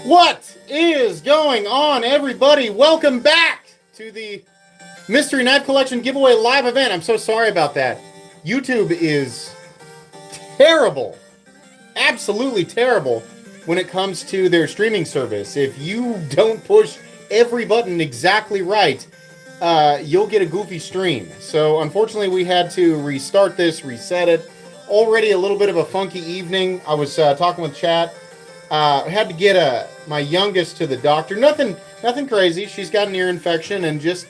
What is going on, everybody? Welcome back to the Mystery Knife Collection Giveaway live event. I'm so sorry about that. YouTube is terrible, absolutely terrible when it comes to their streaming service. If you don't push every button exactly right, you'll get a goofy stream. So unfortunately, we had to restart this, reset it. Already a little bit of a funky evening. I was talking with chat. I had to get my youngest to the doctor. Nothing crazy. She's got an ear infection, and just,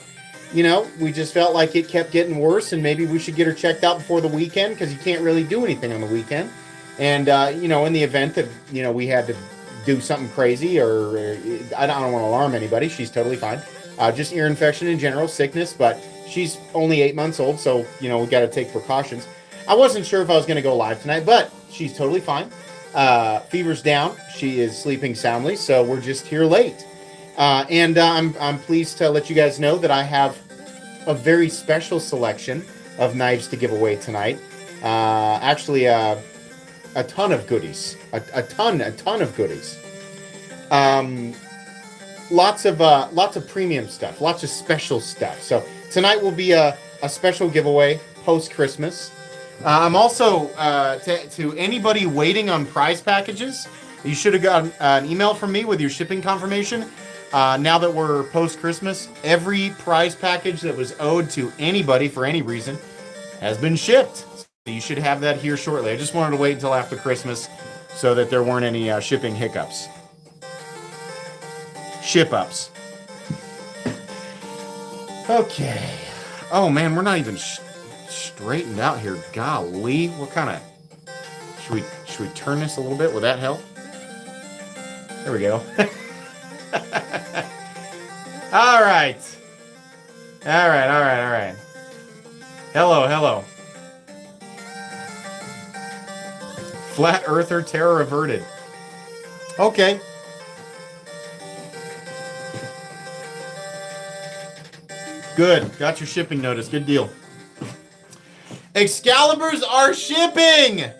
we just felt like it kept getting worse, and maybe we should get her checked out before the weekend, because you can't really do anything on the weekend. And, in the event that, we had to do something crazy, or I don't want to alarm anybody. She's totally fine. Just ear infection in general, sickness, but she's only 8 months old, so, we got to take precautions. I wasn't sure if I was going to go live tonight, but she's totally fine. Fever's down. She is sleeping soundly, so we're just here late. I'm pleased to let you guys know that I have a very special selection of knives to give away tonight. Actually, a ton of goodies. A ton of goodies. Lots of premium stuff. Lots of special stuff. So tonight will be a special giveaway post-Christmas. I'm also, to anybody waiting on prize packages, you should have gotten an email from me with your shipping confirmation. Now that we're post-Christmas, every prize package that was owed to anybody for any reason has been shipped. So you should have that here shortly. I just wanted to wait until after Christmas so that there weren't any shipping hiccups. Ship-ups. Okay. Oh, man, we're not even straightened out here. Golly, what kind of... Should we turn this a little bit? Will that help? There we go. All right. Hello. Flat Earther terror averted. Okay. Good. Got your shipping notice. Good deal. Excaliburs are shipping!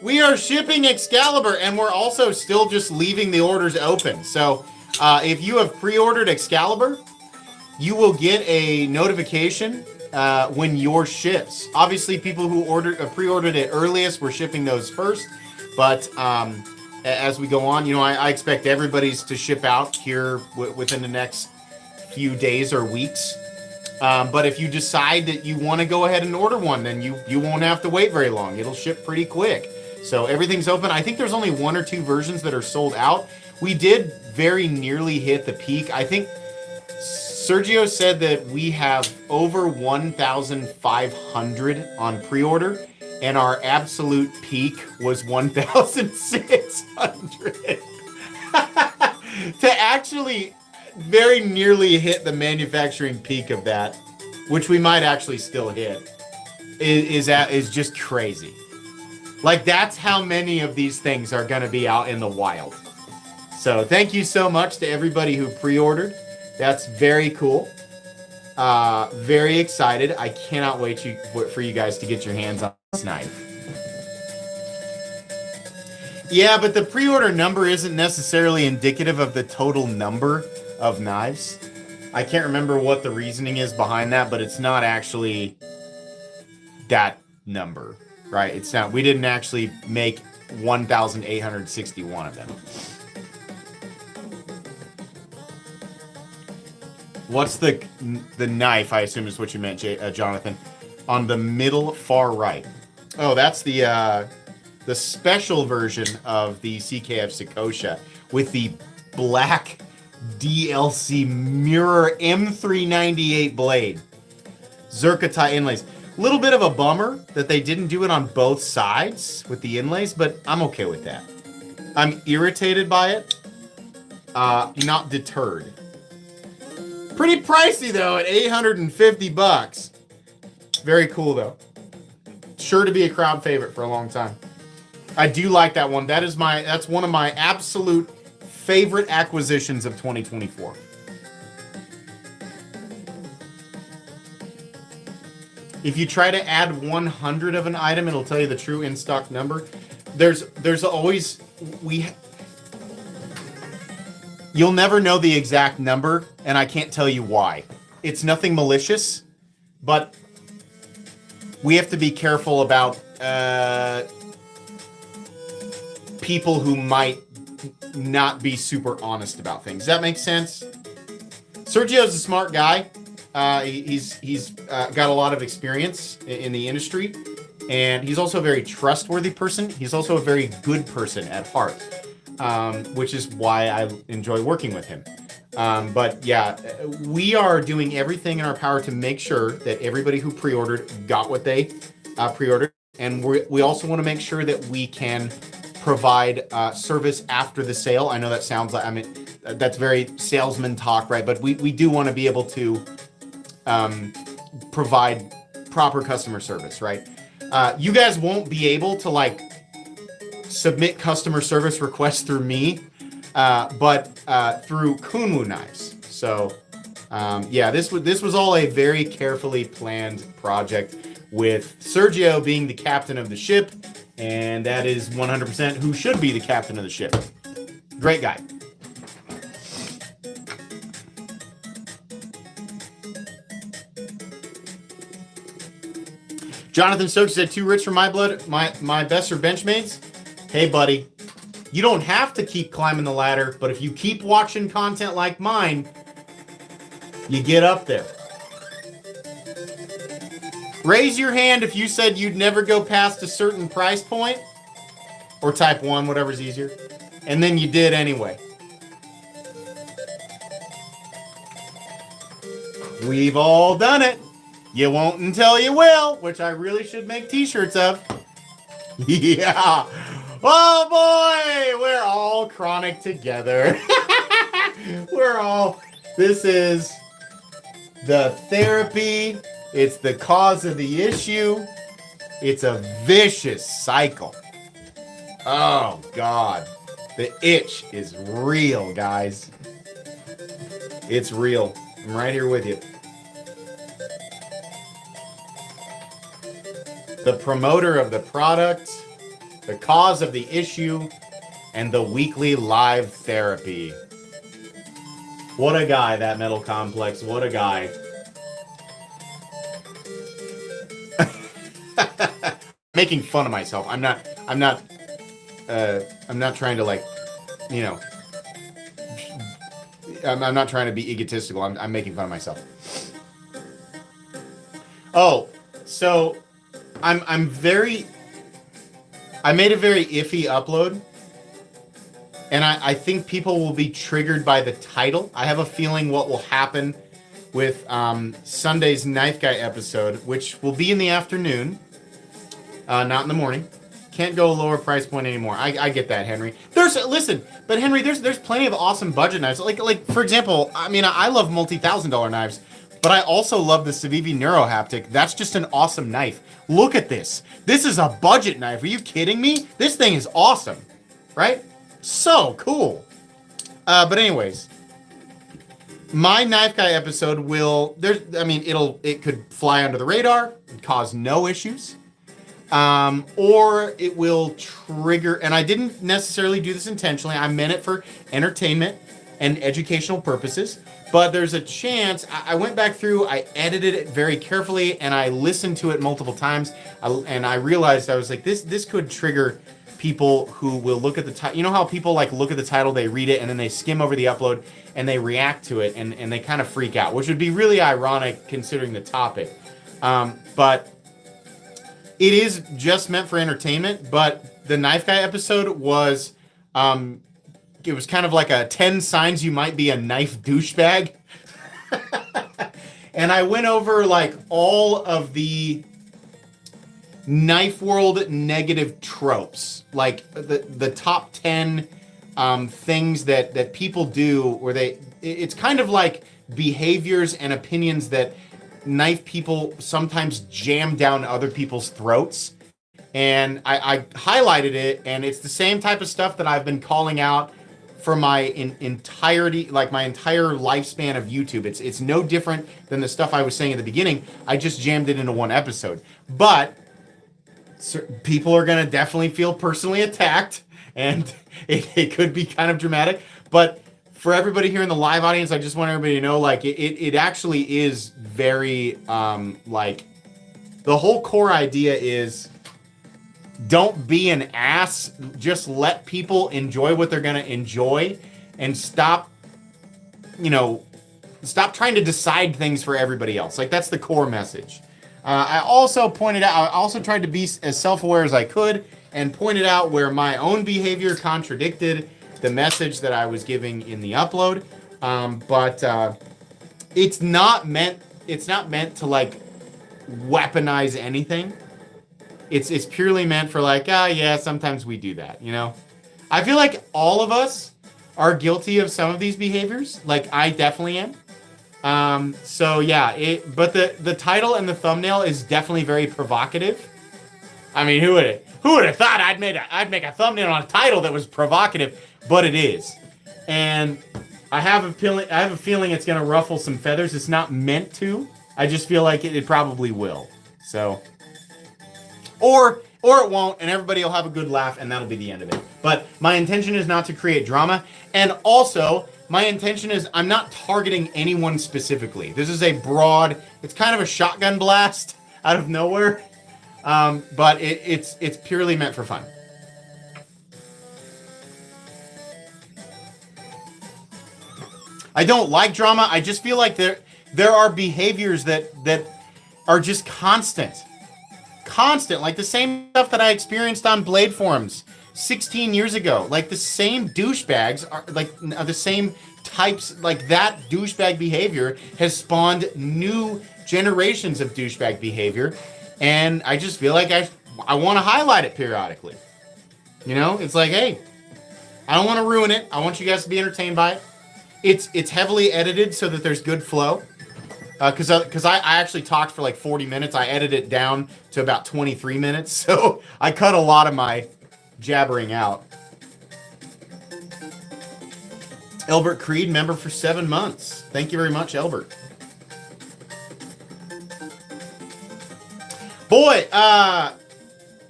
We are shipping Excalibur, and we're also still just leaving the orders open. So, if you have pre-ordered Excalibur, you will get a notification when yours ships. Obviously, people who pre-ordered it earliest, we're shipping those first. But as we go on, I expect everybody's to ship out here within the next few days or weeks. But if you decide that you want to go ahead and order one, then you won't have to wait very long. It'll ship pretty quick. So everything's open. I think there's only 1 or 2 versions that are sold out. We did very nearly hit the peak. I think Sergio said that we have over 1,500 on pre-order, and our absolute peak was 1,600. To actually very nearly hit the manufacturing peak of that, which we might actually still hit, is just crazy. Like, that's how many of these things are going to be out in the wild. So thank you so much to everybody who pre-ordered. That's very cool. Very excited. I cannot wait for you guys to get your hands on this knife. Yeah, but the pre-order number isn't necessarily indicative of the total number of knives. I can't remember what the reasoning is behind that, but it's not actually that number, right? It's not. We didn't actually make 1,861 of them. What's the knife? I assume is what you meant, Jonathan. On the middle far right. Oh, that's the special version of the CKF Sakosha with the black DLC mirror M398 blade. Zircotai inlays. Little bit of a bummer that they didn't do it on both sides with the inlays, but I'm okay with that. I'm irritated by it, not deterred. Pretty pricey though at $850. Very cool though. Sure to be a crowd favorite for a long time. I do like that one. That's one of my absolute favorite acquisitions of 2024. If you try to add 100 of an item, it'll tell you the true in-stock number. There's always You'll never know the exact number, and I can't tell you why. It's nothing malicious, but we have to be careful about people who might not be super honest about things. Does that make sense? Sergio's a smart guy. He's got a lot of experience in the industry, and he's also a very trustworthy person. He's also a very good person at heart, which is why I enjoy working with him. But yeah, we are doing everything in our power to make sure that everybody who pre-ordered got what they pre-ordered, and we also want to make sure that we can provide service after the sale. I know that sounds like, I mean, that's very salesman talk, right? But we do want to be able to provide proper customer service, right? You guys won't be able to like submit customer service requests through me, but through Kunwu knives. So yeah, this was all a very carefully planned project, with Sergio being the captain of the ship, and that is 100% who should be the captain of the ship. Great guy. Jonathan Stokes said, too rich for my blood. My best are Benchmates. Hey, buddy. You don't have to keep climbing the ladder, but if you keep watching content like mine, you get up there. Raise your hand if you said you'd never go past a certain price point, or type 1, whatever's easier, and then you did anyway. We've all done it. You won't until you will, which I really should make t-shirts of. Yeah. Oh boy, we're all chronic together. This is the therapy. It's the cause of the issue. It's a vicious cycle. Oh God. The itch is real, guys. It's real. I'm right here with you. The promoter of the product, the cause of the issue, and the weekly live therapy. What a guy, that Metal Complex. What a guy. Making fun of myself. I'm not trying to, like, you know, I'm not trying to be egotistical. I'm making fun of myself. Oh, so I made a very iffy upload, and I think people will be triggered by the title. I have a feeling what will happen with Sunday's Knife Guy episode, which will be in the afternoon, not in the morning. Can't go a lower price point anymore. I get that, Henry. But Henry, there's plenty of awesome budget knives. Like for example, I mean, I love multi-$1,000 knives, but I also love the Civivi Neurohaptic. That's just an awesome knife. Look at this. This is a budget knife. Are you kidding me? This thing is awesome, right? So cool. But anyways, my Knife Guy episode it could fly under the radar and cause no issues. Or it will trigger, and I didn't necessarily do this intentionally. I meant it for entertainment and educational purposes, but there's a chance. I went back through, I edited it very carefully, and I listened to it multiple times, and I realized, I was like, this could trigger people who will look at the title. You know how people like look at the title, they read it, and then they skim over the upload, and they react to it, and they kind of freak out, which would be really ironic considering the topic. But it is just meant for entertainment. But the Knife Guy episode was, it was kind of like a 10 signs you might be a knife douchebag. And I went over like all of the knife world negative tropes, like the top 10 things that people do, where it's kind of like behaviors and opinions that knife people sometimes jam down other people's throats. And I highlighted it, and it's the same type of stuff that I've been calling out for my entirety, like my entire lifespan of YouTube. It's no different than the stuff I was saying at the beginning. I just jammed it into one episode. But people are going to definitely feel personally attacked, and it could be kind of dramatic. But for everybody here in the live audience, I just want everybody to know, like, it actually is very, like, the whole core idea is don't be an ass. Just let people enjoy what they're going to enjoy and stop, you know, stop trying to decide things for everybody else. Like, that's the core message. I also tried to be as self-aware as I could and pointed out where my own behavior contradicted the message that I was giving in the upload. But it's not meant to, like, weaponize anything. It's purely meant for, like, yeah, sometimes we do that, you know? I feel like all of us are guilty of some of these behaviors. Like, I definitely am. So yeah, but the title and the thumbnail is definitely very provocative. I mean, who would have thought I'd make a thumbnail on a title that was provocative, but it is. And I have a feeling it's going to ruffle some feathers. It's not meant to. I just feel like it probably will. So, or it won't, and everybody will have a good laugh, and that'll be the end of it. But my intention is not to create drama, and also my intention is I'm not targeting anyone specifically. This is a broad, it's kind of a shotgun blast out of nowhere, but it's purely meant for fun. I don't like drama. I just feel like there are behaviors that are just constant, like the same stuff that I experienced on Blade forums 16 years ago. Like, the same douchebags are the same types. Like, that douchebag behavior has spawned new generations of douchebag behavior, and I just feel like I want to highlight it periodically. You know, it's like, hey, I don't want to ruin it. I want you guys to be entertained by it. It's heavily edited so that there's good flow. Because I actually talked for like 40 minutes. I edited it down to about 23 minutes. So I cut a lot of my jabbering out. Elbert Creed, member for 7 months. Thank you very much, Elbert. Boy,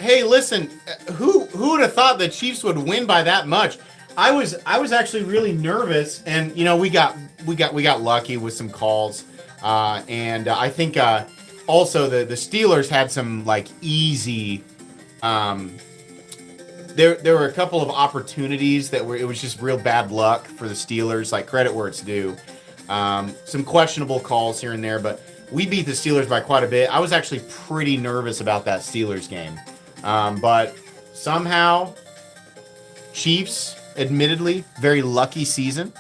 hey, listen, who would have thought the Chiefs would win by that much? I was actually really nervous, and you know, we got lucky with some calls. And I think also the Steelers had some, like, easy. There were a couple of opportunities it was just real bad luck for the Steelers. Like, credit where it's due. Some questionable calls here and there, but we beat the Steelers by quite a bit. I was actually pretty nervous about that Steelers game, but somehow Chiefs, admittedly, very lucky season.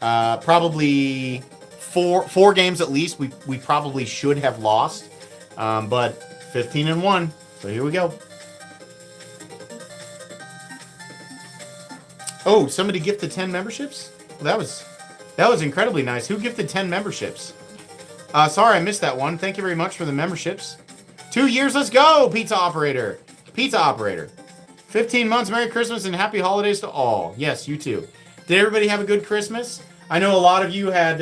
Probably. Four games at least we probably should have lost, but 15-1. So here we go. Oh, somebody gifted 10 memberships. Well, that was incredibly nice. Who gifted 10 memberships? Sorry, I missed that one. Thank you very much for the memberships. 2 years. Let's go, Pizza Operator. 15 months. Merry Christmas and happy holidays to all. Yes, you too. Did everybody have a good Christmas? I know a lot of you had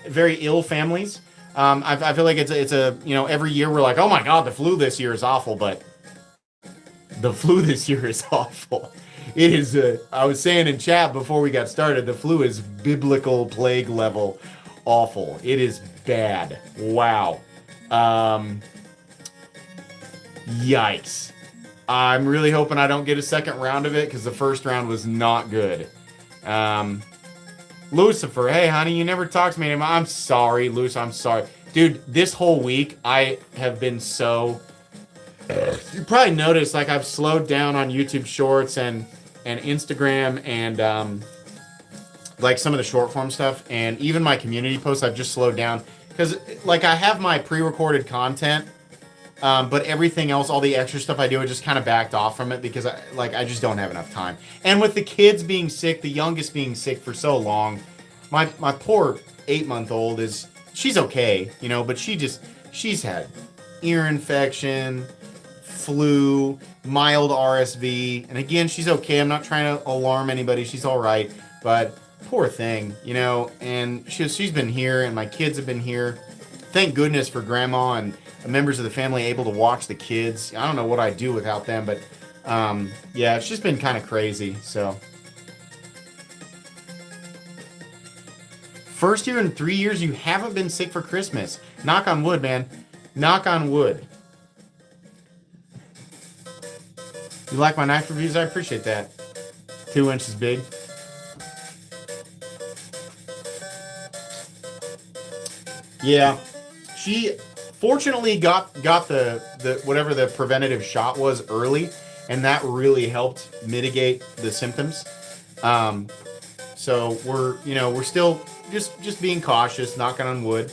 very ill families. I feel like it's a, you know, every year we're like, oh my God, the flu this year is awful, but the flu this year is awful. It is, I was saying in chat before we got started, the flu is biblical plague level awful. It is bad. Wow. Yikes. I'm really hoping I don't get a second round of it because the first round was not good. Lucifer, hey, honey, you never talked to me anymore. I'm sorry, Lucifer, I'm sorry. Dude, this whole week, I have been so... You probably noticed, like, I've slowed down on YouTube Shorts and Instagram and, like, some of the short form stuff. And even my community posts, I've just slowed down. Because, like, I have my pre-recorded content, but everything else, all the extra stuff I do, I just kind of backed off from it because, I just don't have enough time. And with the kids being sick, the youngest being sick for so long, my poor 8-month-old she's okay, you know, but she's had ear infection, flu, mild RSV, and again, she's okay. I'm not trying to alarm anybody. She's all right, but poor thing, you know, and she's been here, and my kids have been here. Thank goodness for Grandma and members of the family able to watch the kids. I don't know what I'd do without them, but yeah, it's just been kind of crazy. So First year in 3 years you haven't been sick for Christmas. Knock on wood, man. Knock on wood. You like my knife reviews? I appreciate that. 2 inches big. Yeah. She fortunately got the whatever the preventative shot was early, and that really helped mitigate the symptoms. So we're still just being cautious, knocking on wood.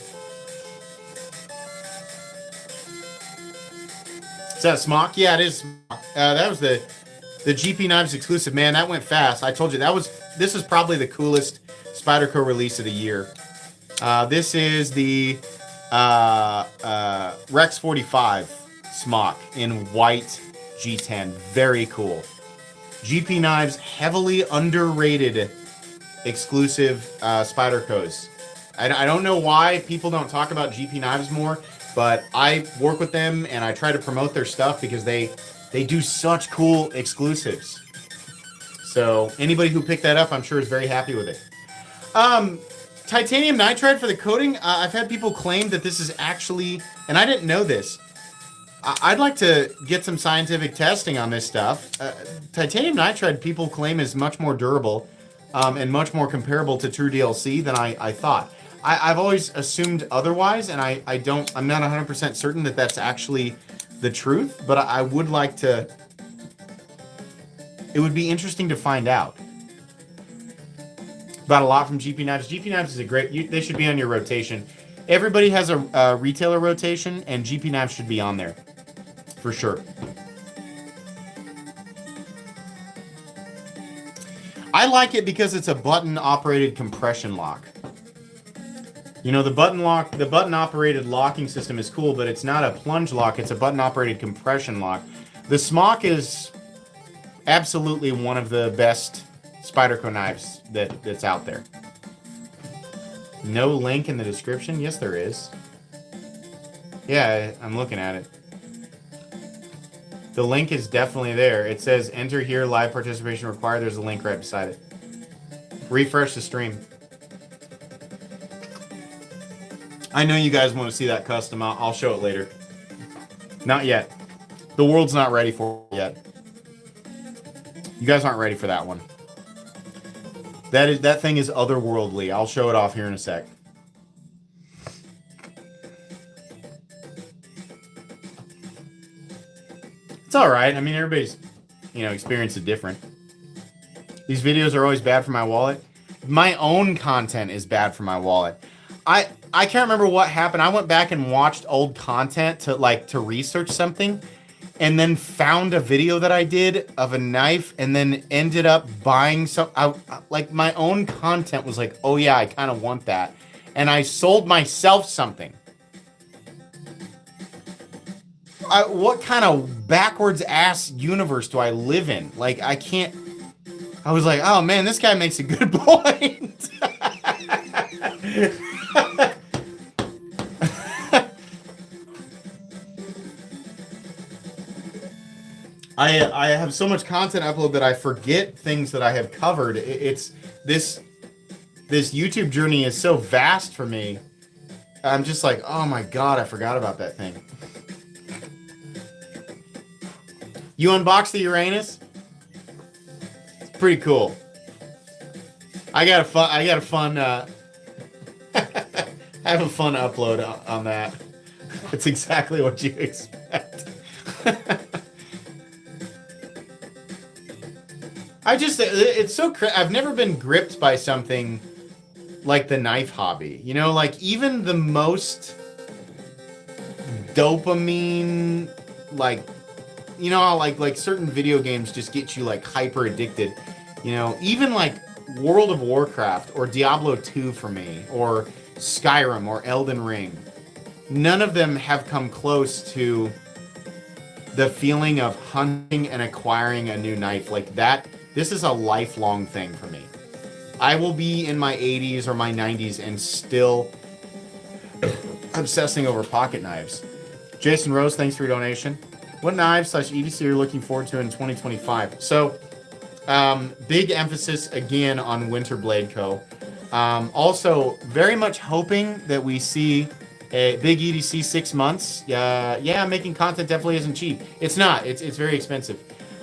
Is that Smock? Yeah, it is Smock. That was the GP Knives exclusive. Man, that went fast. I told you this is probably the coolest Spyderco release of the year. This is the Rex 45 Smock in white G10. Very cool. GP Knives, heavily underrated exclusive Spydercos. I don't know why people don't talk about GP Knives more, but I work with them and I try to promote their stuff because they do such cool exclusives. So anybody who picked that up, I'm sure is very happy with it. Titanium nitride for the coating. I've had people claim that this is actually, and I didn't know this. I'd like to get some scientific testing on this stuff. Titanium nitride people claim is much more durable and much more comparable to true DLC than I thought. I've always assumed otherwise, and I'm not 100% certain that that's actually the truth, but I would like to. It would be interesting to find out. Bought a lot from GP Knives. GP Knives is a great. They should be on your rotation. Everybody has a retailer rotation, and GP Knives should be on there for sure. I like it because it's a button-operated compression lock. You know, the button-operated locking system is cool, but it's not a plunge lock. It's a button-operated compression lock. The Smock is absolutely one of the best Spyderco knives that's out there. No link in the description? Yes, there is. Yeah, I'm looking at it. The link is definitely there. It says, enter here, live participation required. There's a link right beside it. Refresh the stream. I know you guys want to see that custom. I'll show it later. Not yet. The world's not ready for it yet. You guys aren't ready for that one. That thing is otherworldly. I'll show it off here in a sec. It's all right. I mean, everybody's, experience is different. These videos are always bad for my wallet. My own content is bad for my wallet. I can't remember what happened. I went back and watched old content to research something, and then found a video that I did of a knife, and then ended up buying some. My own content was like, oh yeah, I kind of want that, and I sold myself something. What kind of backwards ass universe do I live in? Like, I can't. I was like, oh man, this guy makes a good point. I have so much content upload that I forget things that I have covered. It's this YouTube journey is so vast for me. I'm just like, oh my god, I forgot about that thing. You unboxed the Uranus? It's pretty cool. I got a fun I have a fun upload on that. It's exactly what you expect. It's so I've never been gripped by something like the knife hobby. Like even the most dopamine, like certain video games just get you like hyper addicted. Even like World of Warcraft or Diablo 2 for me, or Skyrim or Elden Ring. None of them have come close to the feeling of hunting and acquiring a new knife like that. This is a lifelong thing for me. I will be in my 80s or my 90s and still obsessing over pocket knives. Jason Rose, thanks for your donation. What knives / EDC are you looking forward to in 2025? So, big emphasis again on Winter Blade Co. Also, very much hoping that we see a big EDC 6 months. Yeah, making content definitely isn't cheap. It's not. It's very expensive.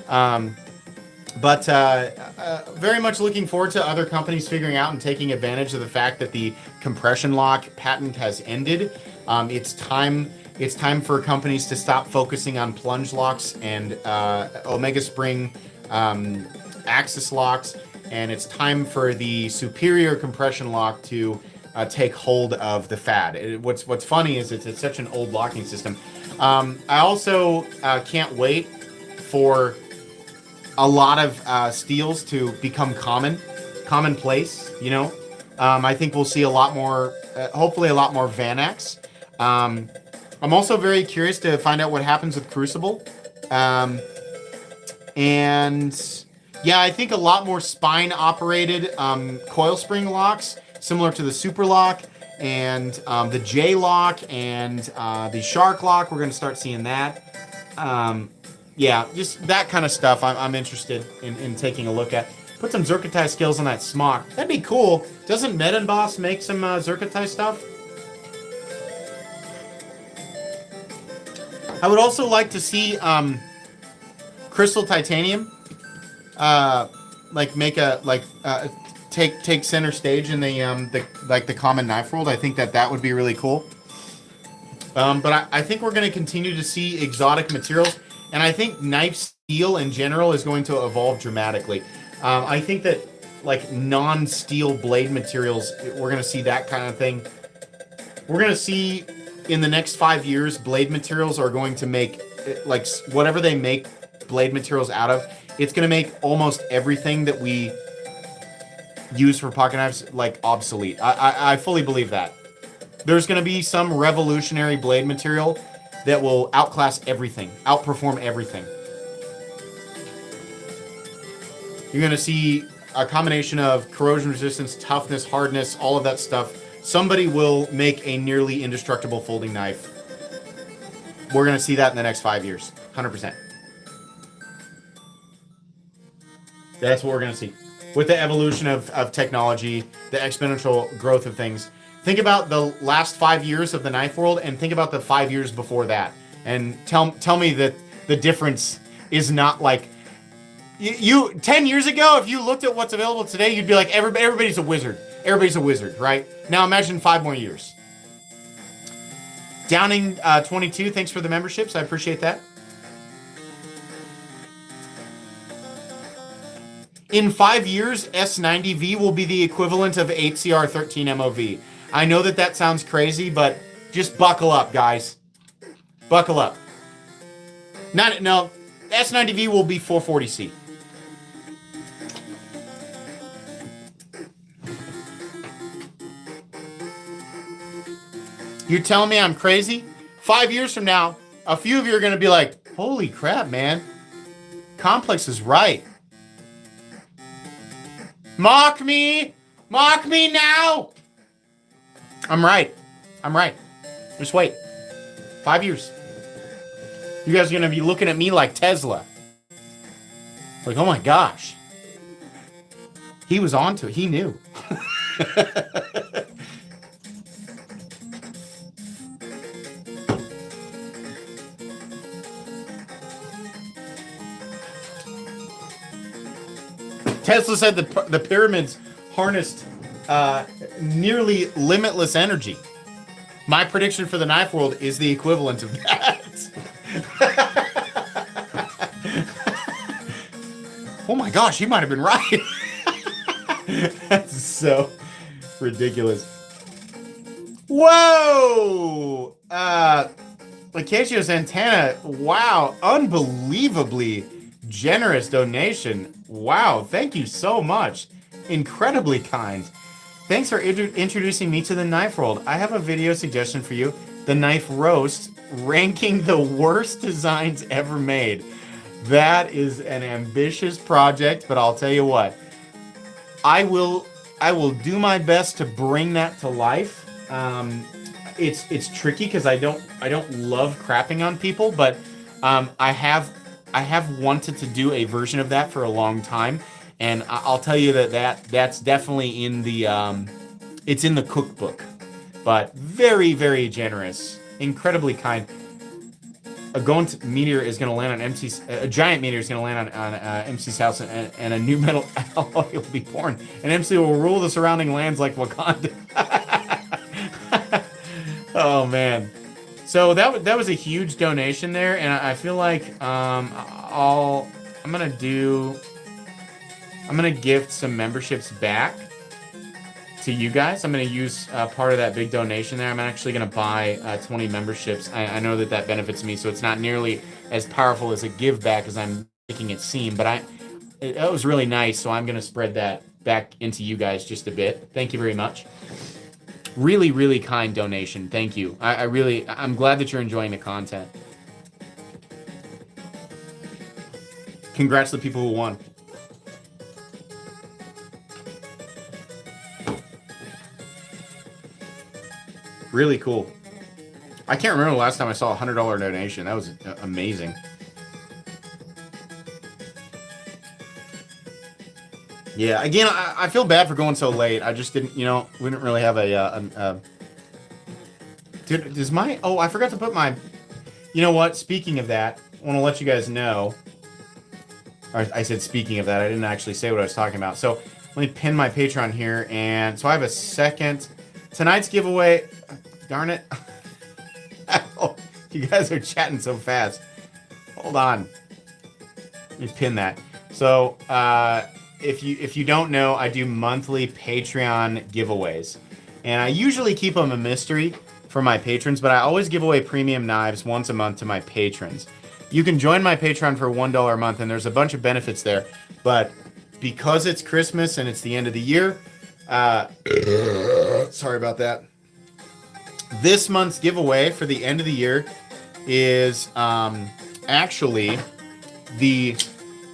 But very much looking forward to other companies figuring out and taking advantage of the fact that the compression lock patent has ended. It's time for companies to stop focusing on plunge locks and Omega Spring axis locks, and it's time for the superior compression lock to take hold of the fad. What's funny is it's such an old locking system. I also can't wait for a lot of steels to become commonplace. You know, I think we'll see a lot more, hopefully a lot more Vanax. I'm also very curious to find out what happens with Crucible. And yeah, I think a lot more spine operated coil spring locks, similar to the Super Lock and the J Lock and the Shark Lock. We're going to start seeing that. Yeah, just that kind of stuff I'm interested in taking a look at. Put some Zerkatite skills on that Smock. That'd be cool. Doesn't Medenboss make some Zerkatite stuff? I would also like to see Crystal Titanium take center stage in the common knife world. I think that would be really cool. But I think we're going to continue to see exotic materials. And I think knife steel in general is going to evolve dramatically. I think that like non-steel blade materials, we're going to see that kind of thing. We're going to see in the next 5 years, blade materials are going to make, like, whatever they make blade materials out of, it's going to make almost everything that we use for pocket knives, like, obsolete. I fully believe that. There's going to be some revolutionary blade material that will outclass everything, outperform everything. You're going to see a combination of corrosion resistance, toughness, hardness, all of that stuff. Somebody will make a nearly indestructible folding knife. We're going to see that in the next 5 years. 100%. That's what we're going to see. With the evolution of technology, the exponential growth of things. Think about the last 5 years of the knife world and think about the 5 years before that. And tell me that the difference is not like... You 10 years ago, if you looked at what's available today, you'd be like, everybody's a wizard. Everybody's a wizard, right? Now imagine 5 more years. Downing 22, thanks for the memberships. I appreciate that. In 5 years, S90V will be the equivalent of HCR13 MOV. I know that sounds crazy, but just buckle up, guys. Buckle up. No, S90V will be 440C. You're telling me I'm crazy? 5 years from now, a few of you are going to be like, holy crap, man. Complex is right. Mock me! Mock me now! I'm right. Just wait. 5 years. You guys are going to be looking at me like Tesla. Like, oh my gosh. He was onto it. He knew. Tesla said the pyramids harnessed nearly limitless energy. My prediction for the knife world is the equivalent of that. Oh my gosh, he might have been right. That's so ridiculous. Whoa! Lacasios Antenna, wow, unbelievably generous donation. Wow, thank you so much. Incredibly kind. Thanks for introducing me to the knife world. I have a video suggestion for you. The Knife Roast, ranking the worst designs ever made. That is an ambitious project, but I'll tell you what. I will do my best to bring that to life. It's tricky because I don't love crapping on people, but I have wanted to do a version of that for a long time, And I'll tell you that's definitely in the it's in the cookbook. But very, very generous, incredibly kind. A Gaunt meteor is going to land on MC's. A giant meteor is going to land on MC's house, and a new metal alloy will be born. And MC will rule the surrounding lands like Wakanda. Oh man! So that was a huge donation there, and I feel like I'm gonna gift some memberships back to you guys. I'm going to use part of that big donation there. I'm actually going to buy 20 memberships. I know that benefits me, so it's not nearly as powerful as a give back as I'm making it seem, but it was really nice, so I'm going to spread that back into you guys just a bit. Thank you very much. Really, really kind donation. Thank you. I'm glad that you're enjoying the content. Congrats to the people who won. Really cool. I can't remember the last time I saw a $100 donation. That was amazing. Yeah, again, I feel bad for going so late. I just didn't, we didn't really have Dude, does my... Oh, I forgot to put my... You know what? Speaking of that, I want to let you guys know... I said speaking of that. I didn't actually say what I was talking about. So, let me pin my Patreon here. And so I have a second... Tonight's giveaway... Darn it. Oh, you guys are chatting so fast. Hold on. Let me pin that. So, if you don't know, I do monthly Patreon giveaways. And I usually keep them a mystery for my patrons, but I always give away premium knives once a month to my patrons. You can join my Patreon for $1 a month, and there's a bunch of benefits there. But because it's Christmas and it's the end of the year, sorry about that. This month's giveaway for the end of the year is actually the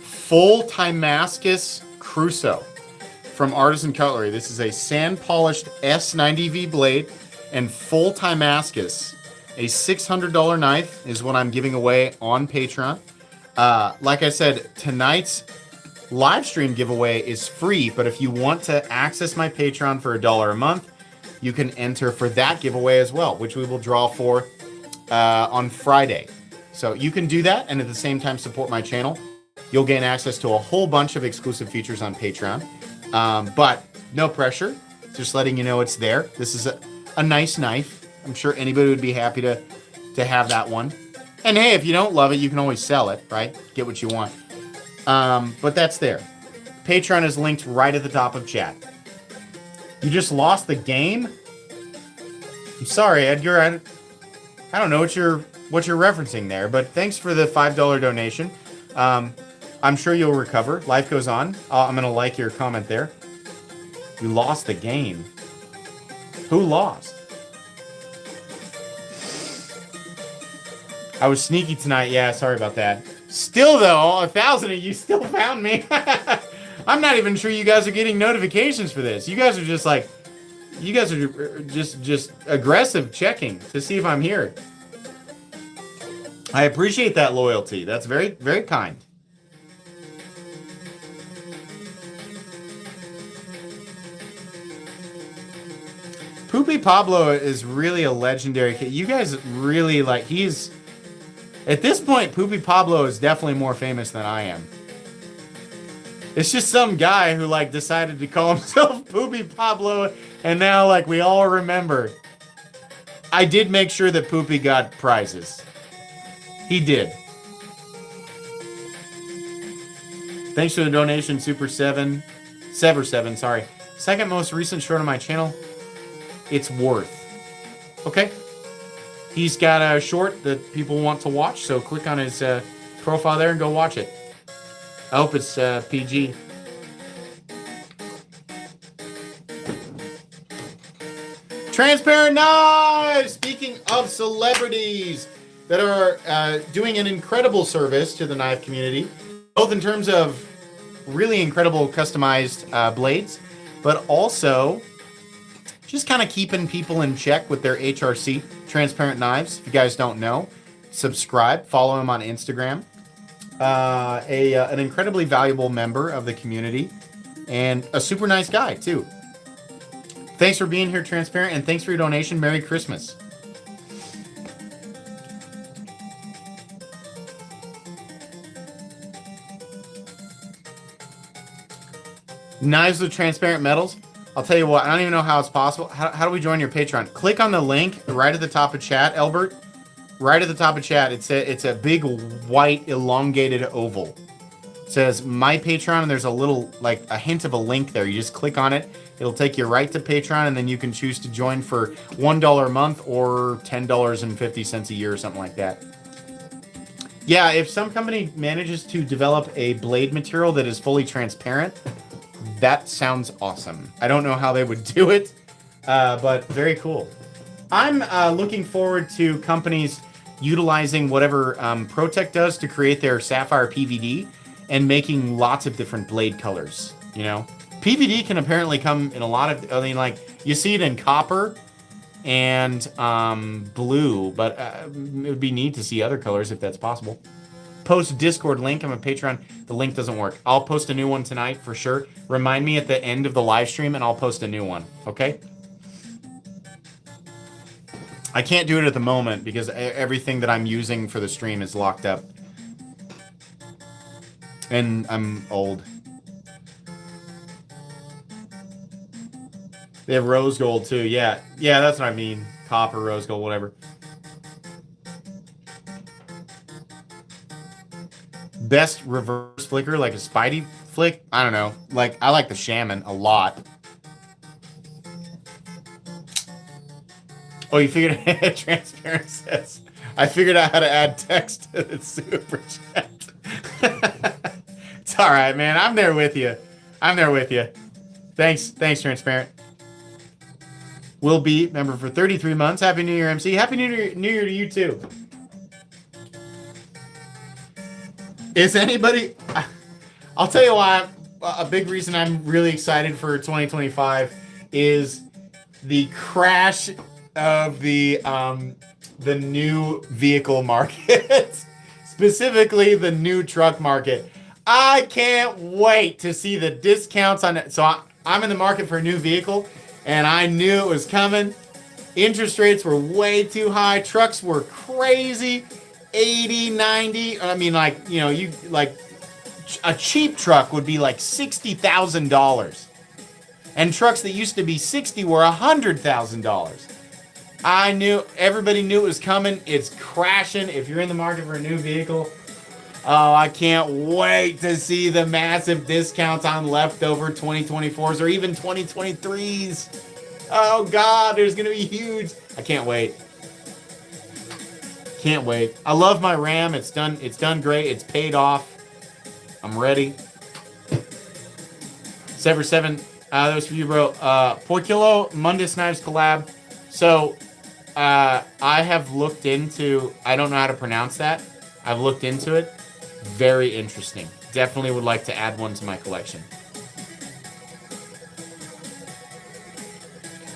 full Timascus Crusoe from Artisan Cutlery. This is a sand-polished S90V blade and full Timascus. A $600 knife is what I'm giving away on Patreon. Like I said, tonight's live stream giveaway is free, but if you want to access my Patreon for $1 a month, you can enter for that giveaway as well, which we will draw for on Friday. So you can do that and at the same time support my channel. You'll gain access to a whole bunch of exclusive features on Patreon. But no pressure, just letting you know it's there. This is a nice knife. I'm sure anybody would be happy to have that one. And hey, if you don't love it, you can always sell it, right? Get what you want. But that's there. Patreon is linked right at the top of chat. You just lost the game? I'm sorry, Edgar. I don't know what you're referencing there, but thanks for the $5 donation. I'm sure you'll recover. Life goes on. I'm going to like your comment there. You lost the game. Who lost? I was sneaky tonight. Yeah, sorry about that. Still, though, 1,000 of you still found me. I'm not even sure you guys are getting notifications for this. You guys are just like, just aggressive checking to see if I'm here. I appreciate that loyalty. That's very, very kind. Poopy Pablo is really a legendary kid. You guys really like, he's... At this point, Poopy Pablo is definitely more famous than I am. It's just some guy who, like, decided to call himself Poopy Pablo, and now, like, we all remember. I did make sure that Poopy got prizes. He did. Thanks for the donation, Sever7, sorry. Second most recent short on my channel. It's worth. Okay? He's got a short that people want to watch, so click on his profile there and go watch it. I hope it's PG. Transparent Knives! Speaking of celebrities that are doing an incredible service to the knife community, both in terms of really incredible customized blades, but also just kind of keeping people in check with their HRC Transparent Knives. If you guys don't know, subscribe, follow him on Instagram. an incredibly valuable member of the community, and a super nice guy, too. Thanks for being here, Transparent, and thanks for your donation. Merry Christmas. Knives with transparent metals. I'll tell you what, I don't even know how it's possible. How do we join your Patreon? Click on the link right at the top of chat, Albert. Right at the top of chat, it's a big white elongated oval. It says My Patreon, and there's a little, like, a hint of a link there. You just click on it. It'll take you right to Patreon, and then you can choose to join for $1 a month or $10.50 a year or something like that. Yeah, if some company manages to develop a blade material that is fully transparent, that sounds awesome. I don't know how they would do it, but very cool. I'm looking forward to companies utilizing whatever ProTech does to create their Sapphire PVD and making lots of different blade colors, you know? PVD can apparently come in a lot of, I mean, like, you see it in copper and blue, but it would be neat to see other colors if that's possible. Post Discord link. I'm a Patreon. The link doesn't work. I'll post a new one tonight for sure. Remind me at the end of the live stream and I'll post a new one, okay? I can't do it at the moment because everything that I'm using for the stream is locked up. And I'm old. They have rose gold too. Yeah, that's what I mean. Copper, rose gold, whatever. Best reverse flicker, like a Spidey flick? I don't know. Like, I like the Shaman a lot. Oh, you figured out Transparent says. I figured out how to add text to the super chat. It's all right, man. I'm there with you. Thanks, Transparent. Will be member for 33 months. Happy New Year, MC. Happy New Year to you too. Is anybody? I'll tell you why. A big reason I'm really excited for 2025 is the crash of the new vehicle market, specifically the new truck market. I can't wait to see the discounts on it. So I'm in the market for a new vehicle, and I knew it was coming. Interest rates were way too high. Trucks were crazy. 80, 90. I mean, like, you know, you like a cheap truck would be like $60,000. And trucks that used to be 60 were $100,000. I knew, everybody knew it was coming. It's crashing. If you're in the market for a new vehicle, oh, I can't wait to see the massive discounts on leftover 2024s or even 2023s. Oh God, there's gonna be huge. I can't wait. Can't wait. I love my Ram. It's done great. It's paid off. I'm ready. Sever 7. That was for you, bro. Porkillo Mundus Knives collab. So, I have looked into, I don't know how to pronounce that. I've looked into it. Very interesting. Definitely would like to add one to my collection.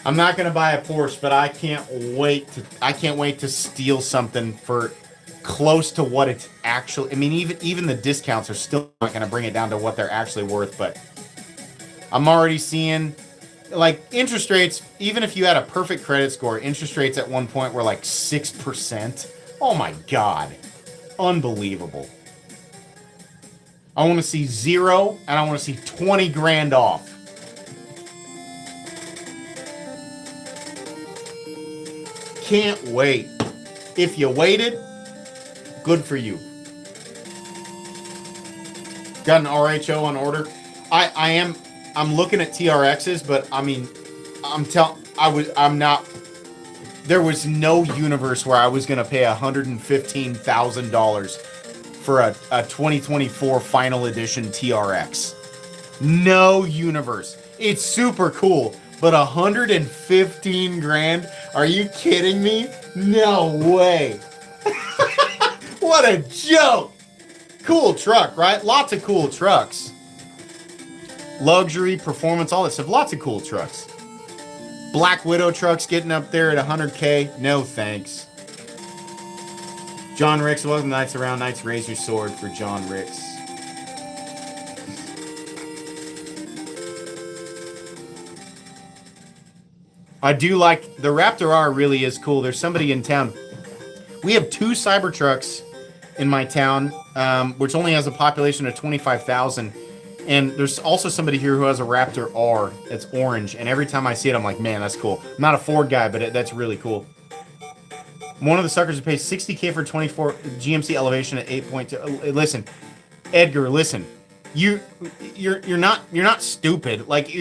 I'm not gonna buy a Porsche, but I can't wait to steal something for close to what it's actually. I mean, even the discounts are still not gonna bring it down to what they're actually worth. But I'm already seeing, like, interest rates. Even if you had a perfect credit score, interest rates at one point were like 6%. Oh my God, unbelievable. I want to see 0, and I want to see 20 grand off. Can't wait. If you waited, good for you. Got an RHO on order. I'm looking at TRXs, but I mean, there was no universe where I was gonna pay $115,000 for a 2024 final edition TRX. No universe. It's super cool. But 115 grand? Are you kidding me? No way. What a joke. Cool truck, right? Lots of cool trucks. Luxury, performance, all that stuff. Lots of cool trucks. Black Widow trucks getting up there at 100K. No thanks. John Ricks, welcome to Knights Around. Knights, raise your sword for John Ricks. I do like, the Raptor R really is cool. There's somebody in town. We have 2 Cybertrucks in my town, which only has a population of 25,000. And there's also somebody here who has a Raptor R that's orange. And every time I see it, I'm like, man, that's cool. I'm not a Ford guy, but that's really cool. One of the suckers who pays $60K for 24 GMC elevation at 8.2. Listen, Edgar, listen. You're not stupid. Like,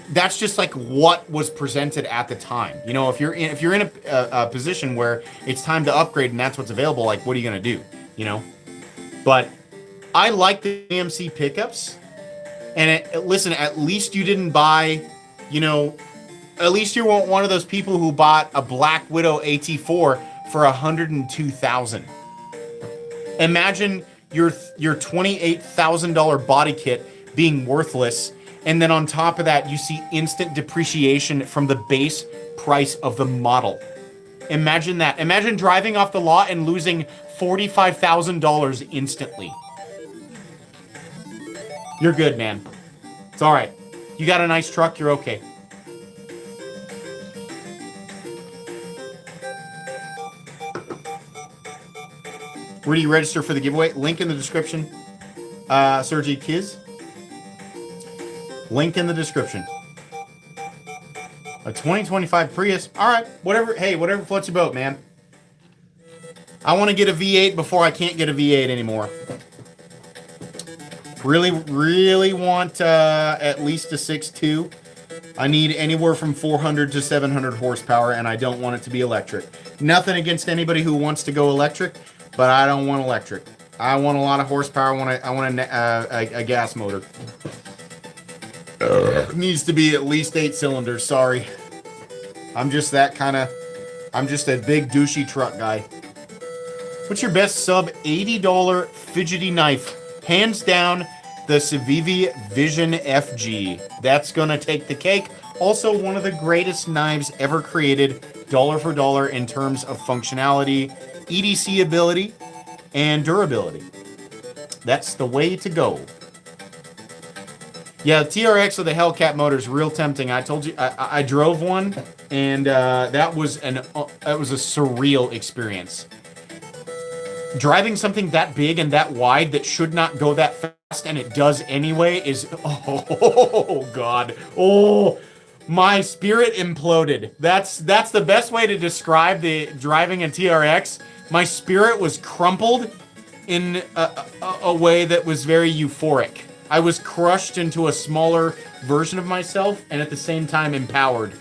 that's just like what was presented at the time. You know, if you're in a position where it's time to upgrade and that's what's available, like, what are you gonna do? You know. But I like the GMC pickups. And listen, at least you didn't buy, you know, at least you weren't one of those people who bought a Black Widow AT4 for $102,000. Imagine your $28,000 body kit being worthless, and then on top of that, you see instant depreciation from the base price of the model. Imagine that. Imagine driving off the lot and losing $45,000 instantly. You're good, man. It's all right. You got a nice truck, you're okay. Where do you register for the giveaway? Link in the description. Sergey Kiz. Link in the description. A 2025 Prius. All right, whatever. Hey, whatever floats your boat, man. I want to get a V8 before I can't get a V8 anymore. Really want at least a 6.2. I need anywhere from 400 to 700 horsepower, and I don't want it to be electric. Nothing against anybody who wants to go electric, but I don't want electric. I want a lot of horsepower. I want a gas motor. It needs to be at least 8 cylinders. Sorry, I'm just that kind of. I'm just a big douchey truck guy. What's your best sub $80 fidgety knife? Hands down, the Civivi Vision FG. That's gonna take the cake. Also, one of the greatest knives ever created, dollar for dollar in terms of functionality, EDC ability, and durability. That's the way to go. Yeah, the TRX with the Hellcat motor is real tempting. I told you, I drove one, and that was a surreal experience. Driving something that big and that wide that should not go that fast, and it does anyway, is, oh God, oh, my spirit imploded. That's the best way to describe the driving a TRX. My spirit was crumpled in a way that was very euphoric. I was crushed into a smaller version of myself, and at the same time empowered.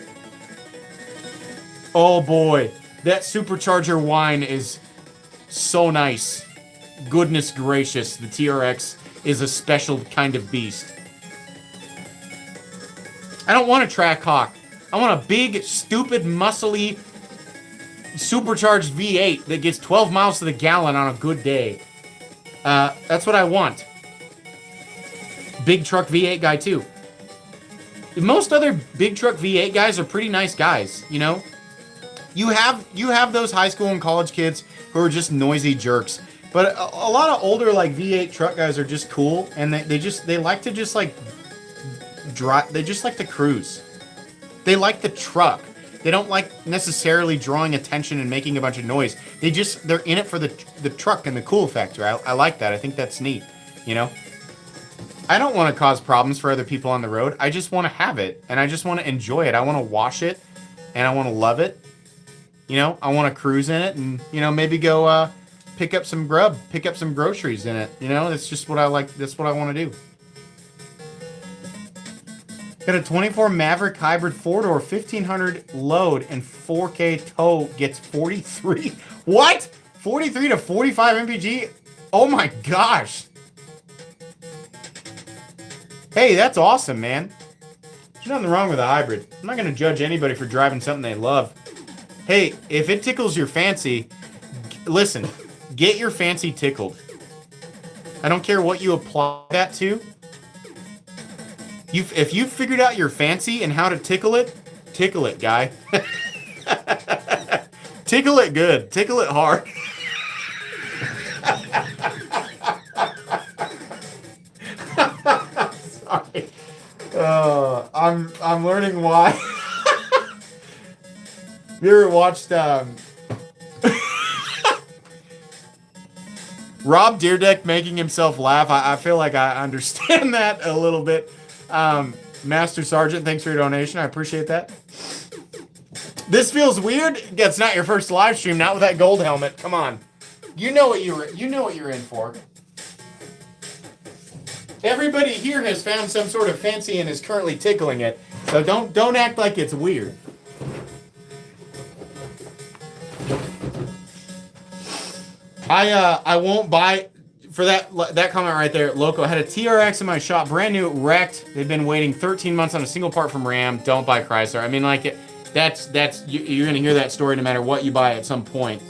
Oh boy, that supercharger whine is so nice. Goodness gracious, the TRX is a special kind of beast. I don't want a track hawk. I want a big, stupid, muscly, supercharged V8 that gets 12 miles to the gallon on a good day. That's what I want. Big truck V8 guy too. Most other big truck V8 guys are pretty nice guys, you know? You have those high school and college kids who are just noisy jerks. But a lot of older like V8 truck guys are just cool, and they like to just like drive. They just like to cruise. They like the truck. They don't like necessarily drawing attention and making a bunch of noise. They're in it for the truck and the cool factor. I like that. I think that's neat. You know? I don't want to cause problems for other people on the road. I just want to have it, and I just want to enjoy it. I want to wash it, and I want to love it. You know, I want to cruise in it, and you know, maybe go pick up some grub, pick up some groceries in it. You know, that's just what I like. That's what I want to do. Got a 24 Maverick hybrid 4-door, 1500 load, and 4K tow gets 43. What? 43 to 45 mpg? Oh my gosh. Hey, that's awesome, man. There's nothing wrong with a hybrid. I'm not going to judge anybody for driving something they love. Hey, if it tickles your fancy, listen, get your fancy tickled. I don't care what you apply that to. If you've figured out your fancy and how to tickle it, guy. Tickle it good. Tickle it hard. I'm learning why. You ever watched Rob Deerdeck making himself laugh? I feel like I understand that a little bit. Master Sergeant, thanks for your donation. I appreciate that. This feels weird. It's not your first live stream, not with that gold helmet. Come on. You know what you're in for. Everybody here has found some sort of fancy and is currently tickling it. So don't act like it's weird. I won't buy for that comment right there. Loco, I had a TRX in my shop, brand new, wrecked. They've been waiting 13 months on a single part from Ram. Don't buy Chrysler. I mean, like, you're gonna hear that story no matter what you buy at some point.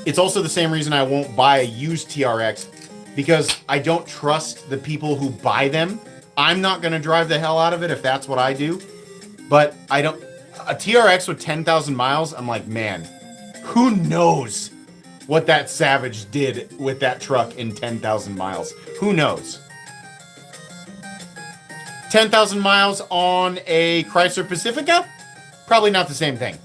It's also the same reason I won't buy a used TRX, because I don't trust the people who buy them. I'm not gonna drive the hell out of it if that's what I do. But a TRX with 10,000 miles, I'm like, man, who knows what that savage did with that truck in 10,000 miles. Who knows? 10,000 miles on a Chrysler Pacifica? Probably not the same thing.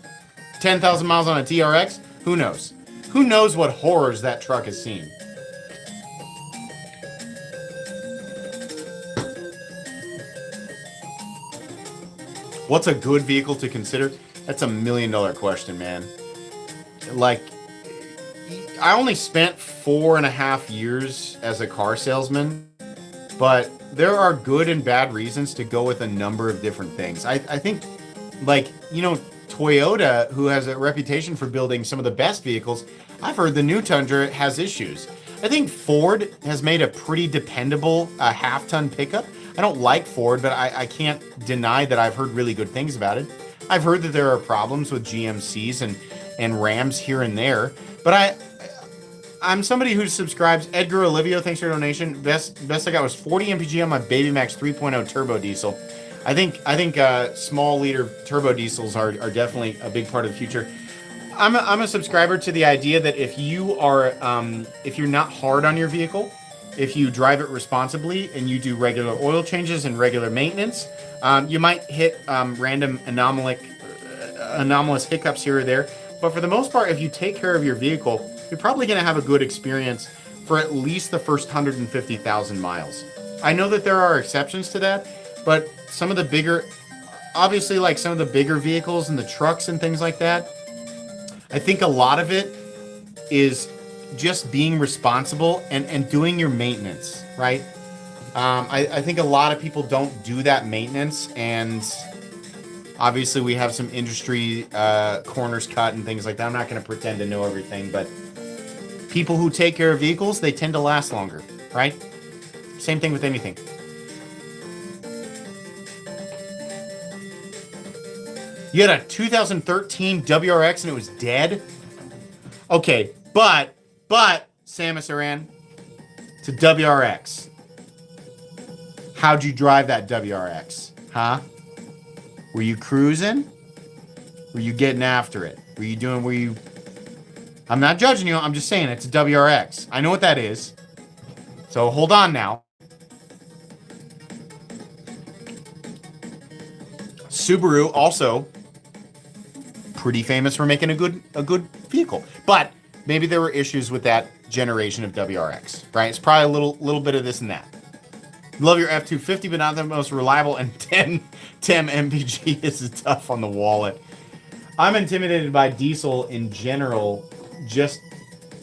10,000 miles on a TRX? Who knows? Who knows what horrors that truck has seen? What's a good vehicle to consider? That's $1 million question, man. Like, I only spent 4.5 years as a car salesman, but there are good and bad reasons to go with a number of different things. I think, like, you know, Toyota, who has a reputation for building some of the best vehicles, I've heard the new Tundra has issues. I think Ford has made a pretty dependable half-ton pickup. I don't like Ford, but I can't deny that I've heard really good things about it. I've heard that there are problems with GMCs and Rams here and there, but I'm somebody who subscribes. Edgar Olivio, thanks for your donation. Best I got was 40 mpg on my Baby Max 3.0 turbo diesel. I think small liter turbo diesels are definitely a big part of the future. I'm a subscriber to the idea that if you are if you're not hard on your vehicle, if you drive it responsibly and you do regular oil changes and regular maintenance, you might hit random anomalous hiccups here or there. But for the most part, if you take care of your vehicle, you're probably going to have a good experience for at least the first 150,000 miles. I know that there are exceptions to that, but some of the bigger, obviously, like some of the bigger vehicles and the trucks and things like that, I think a lot of it is just being responsible and doing your maintenance, right? I think a lot of people don't do that maintenance, and obviously we have some industry corners cut and things like that. I'm not going to pretend to know everything, but people who take care of vehicles, they tend to last longer, right? Same thing with anything. You had a 2013 WRX and it was dead? Okay, but, Samus Aran, it's a WRX. How'd you drive that WRX? Huh? Were you cruising? Were you getting after it? I'm not judging you, I'm just saying it's a WRX. I know what that is. So hold on now. Subaru also pretty famous for making a good vehicle. But maybe there were issues with that generation of WRX, right? It's probably a little bit of this and that. Love your F-250, but not the most reliable, and 10 MPG is tough on the wallet. I'm intimidated by diesel in general just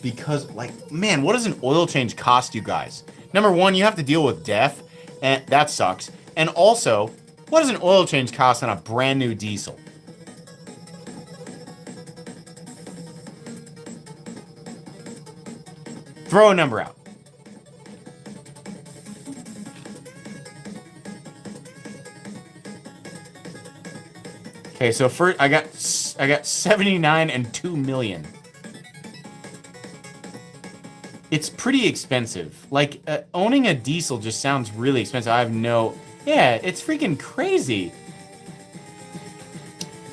because, like, man, what does an oil change cost you guys? Number one, you have to deal with death, and that sucks. And also, what does an oil change cost on a brand new diesel? Throw a number out. Okay, so first I got 79 and 2 million. It's pretty expensive. Like, owning a diesel just sounds really expensive. Yeah, it's freaking crazy.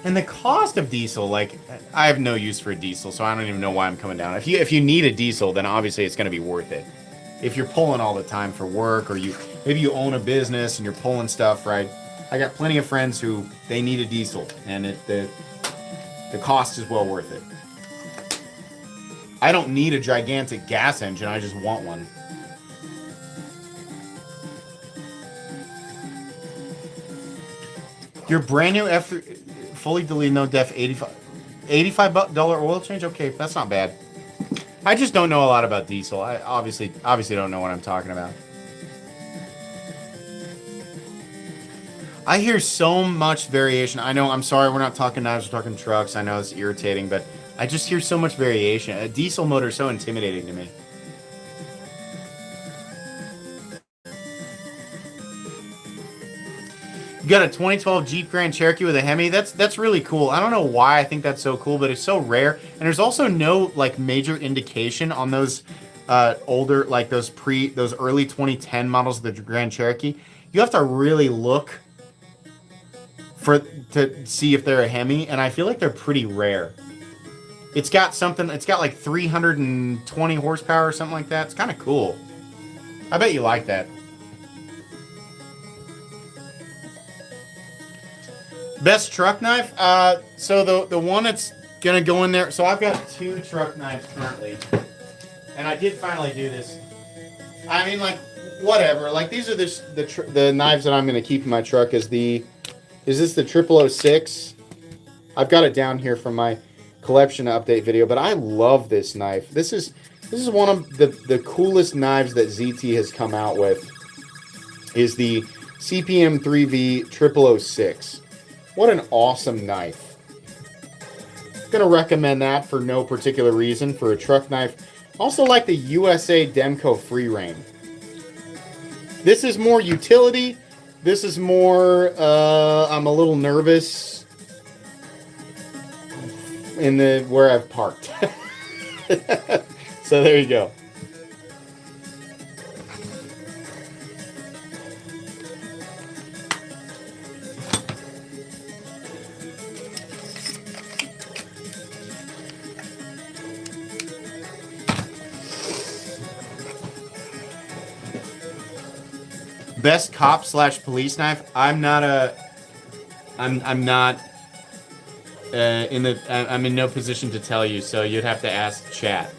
And the cost of diesel, like, I have no use for a diesel, so I don't even know why I'm coming down. If you need a diesel, then obviously it's going to be worth it. If you're pulling all the time for work, or maybe you own a business and you're pulling stuff, right? I got plenty of friends who they need a diesel, and the cost is well worth it. I don't need a gigantic gas engine, I just want one. Your brand new fully deleted, no def, $85 oil change? Okay, that's not bad. I just don't know a lot about diesel. I obviously don't know what I'm talking about. I hear so much variation. I know, I'm sorry, we're not talking knives, we're talking trucks. I know it's irritating, but I just hear so much variation. A diesel motor is so intimidating to me. You got a 2012 Jeep Grand Cherokee with a Hemi. That's really cool. I don't know why I think that's so cool, but it's so rare. And there's also no like major indication on those older, like those early 2010 models of the Grand Cherokee. You have to really look to see if they're a Hemi, and I feel like they're pretty rare. It's got like 320 horsepower or something like that. It's kind of cool. I bet you like that. Best truck knife? So the one that's gonna go in there. So I've got 2 truck knives currently, and I did finally do this. I mean, like, whatever. Like, these are the knives that I'm gonna keep in my truck. Is this the 006? I've got it down here from my collection update video, but I love this knife. This is one of the coolest knives that ZT has come out with. Is the CPM 3V 006. What an awesome knife. I'm going to recommend that for no particular reason for a truck knife. Also like the USA Demco Free Rein. This is more utility. This is more, I'm a little nervous in where I've parked. So there you go. Best cop/police knife. I'm in no position to tell you, so you'd have to ask chat.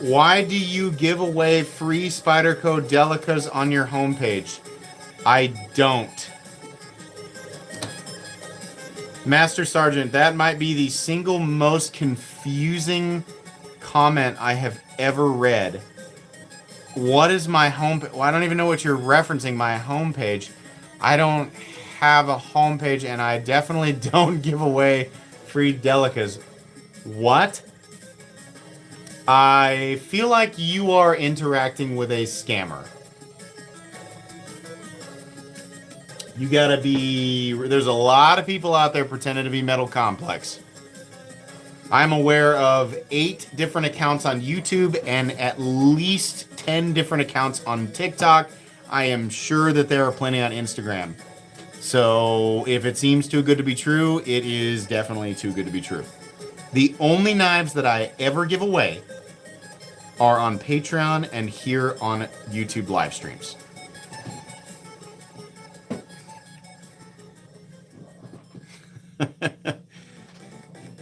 Why do you give away free Spyderco Delicas on your homepage? I don't. Master Sergeant, that might be the single most confusing comment I have ever read. What is my homepage? Well, I don't even know what you're referencing, my homepage. I don't have a homepage, and I definitely don't give away free Delicas. What? I feel like you are interacting with a scammer. You gotta be... There's a lot of people out there pretending to be Metal Complex. I'm aware of 8 different accounts on YouTube and at least 10 different accounts on TikTok. I am sure that there are plenty on Instagram. So if it seems too good to be true, it is definitely too good to be true. The only knives that I ever give away are on Patreon and here on YouTube live streams.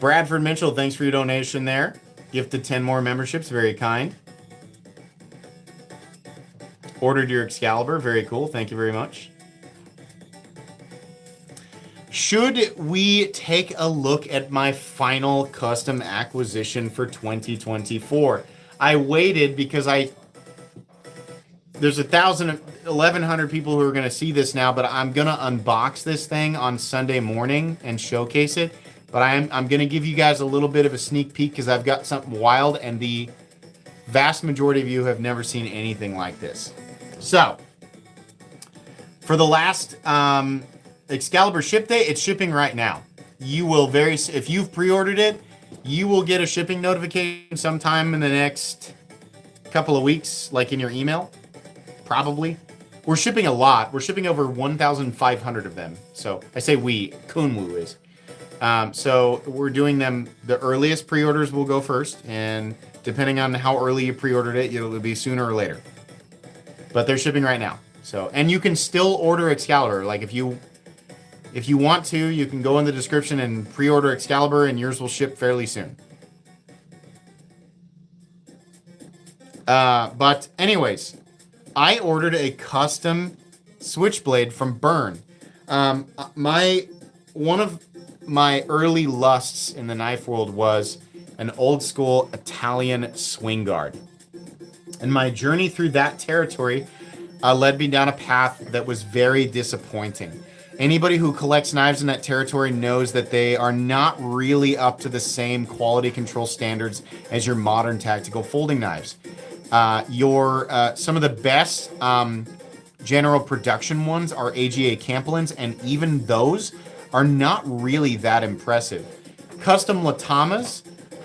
Bradford Mitchell, thanks for your donation there. Gifted 10 more memberships, very kind. Ordered your Excalibur, very cool, thank you very much. Should we take a look at my final custom acquisition for 2024? I waited because there's 1,100 people who are going to see this now, but I'm going to unbox this thing on Sunday morning and showcase it. But I'm going to give you guys a little bit of a sneak peek because I've got something wild, and the vast majority of you have never seen anything like this. So, for the last Excalibur ship day, it's shipping right now. You will if you've pre-ordered it, you will get a shipping notification sometime in the next couple of weeks, like in your email, probably. We're shipping a lot. We're shipping over 1,500 of them. So, I say we, Kunwu is. So we're doing them, the earliest pre-orders will go first, and Depending on how early you pre-ordered it, it'll be sooner or later. But they're shipping right now. So, and you can still order Excalibur. Like if you want to, you can go in the description and pre-order Excalibur, and yours will ship fairly soon. But anyways, I ordered a custom switchblade from Burn. One of my early lusts in the knife world was an old school Italian swing guard. And my journey through that territory led me down a path that was very disappointing. Anybody who collects knives in that territory knows that they are not really up to the same quality control standards as your modern tactical folding knives. Some of the best general production ones are AGA Campbellins, and even those are not really that impressive. Custom Latamas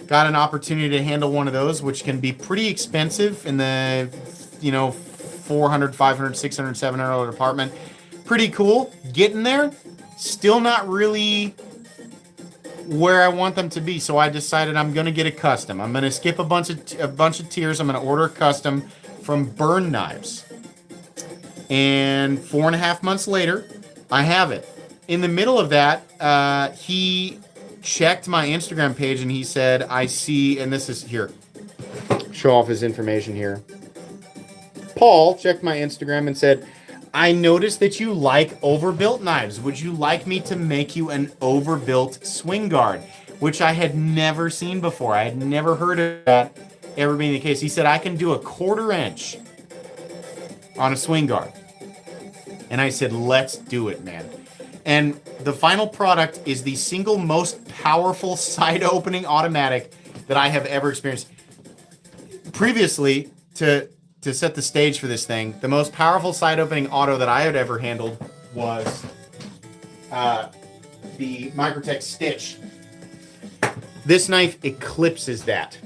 got an opportunity to handle one of those, which can be pretty expensive in the, $400, $500, $600, $700 department. Pretty cool. Getting there. Still not really where I want them to be, so I decided I'm gonna get a custom. I'm gonna skip a bunch of tiers. I'm gonna order a custom from Burn Knives. And 4.5 months later, I have it. In the middle of that, he checked my Instagram page and he said, I see, and this is here, show off his information here. Paul checked my Instagram and said, I noticed that you like overbuilt knives. Would you like me to make you an overbuilt swing guard? Which I had never seen before. I had never heard of that ever being the case. He said, I can do a 1/4 inch on a swing guard. And I said, let's do it, man. And the final product is the single most powerful side opening automatic that I have ever experienced. Previously, to set the stage for this thing, the most powerful side opening auto that I had ever handled was the Microtech Stitch. This knife eclipses that.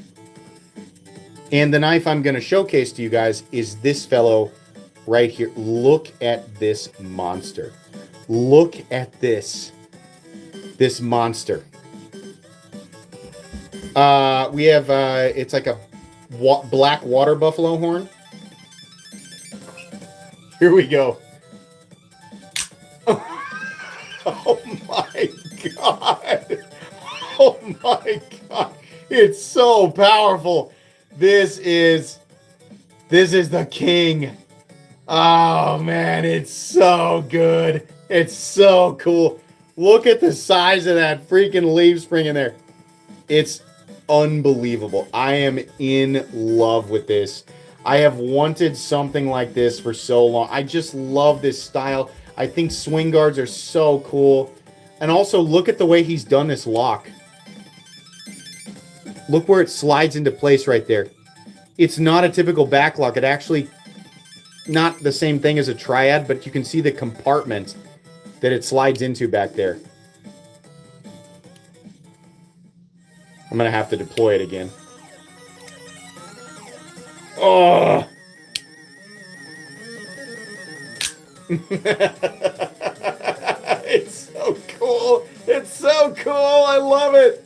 And the knife I'm going to showcase to you guys is this fellow right here. Look at this monster. Look at this monster. We have, it's like a black water buffalo horn. Here we go. Oh my God. Oh my God. It's so powerful. This is the king. Oh man, it's so good. It's so cool. Look at the size of that freaking leaf spring in there. It's unbelievable. I am in love with this. I have wanted something like this for so long. I just love this style. I think swing guards are so cool. And also look at the way he's done this lock. Look where it slides into place right there. It's not a typical back lock. It actually, not the same thing as a triad, but you can see the compartment that it slides into back there. I'm going to have to deploy it again. Oh! It's so cool. It's so cool. I love it.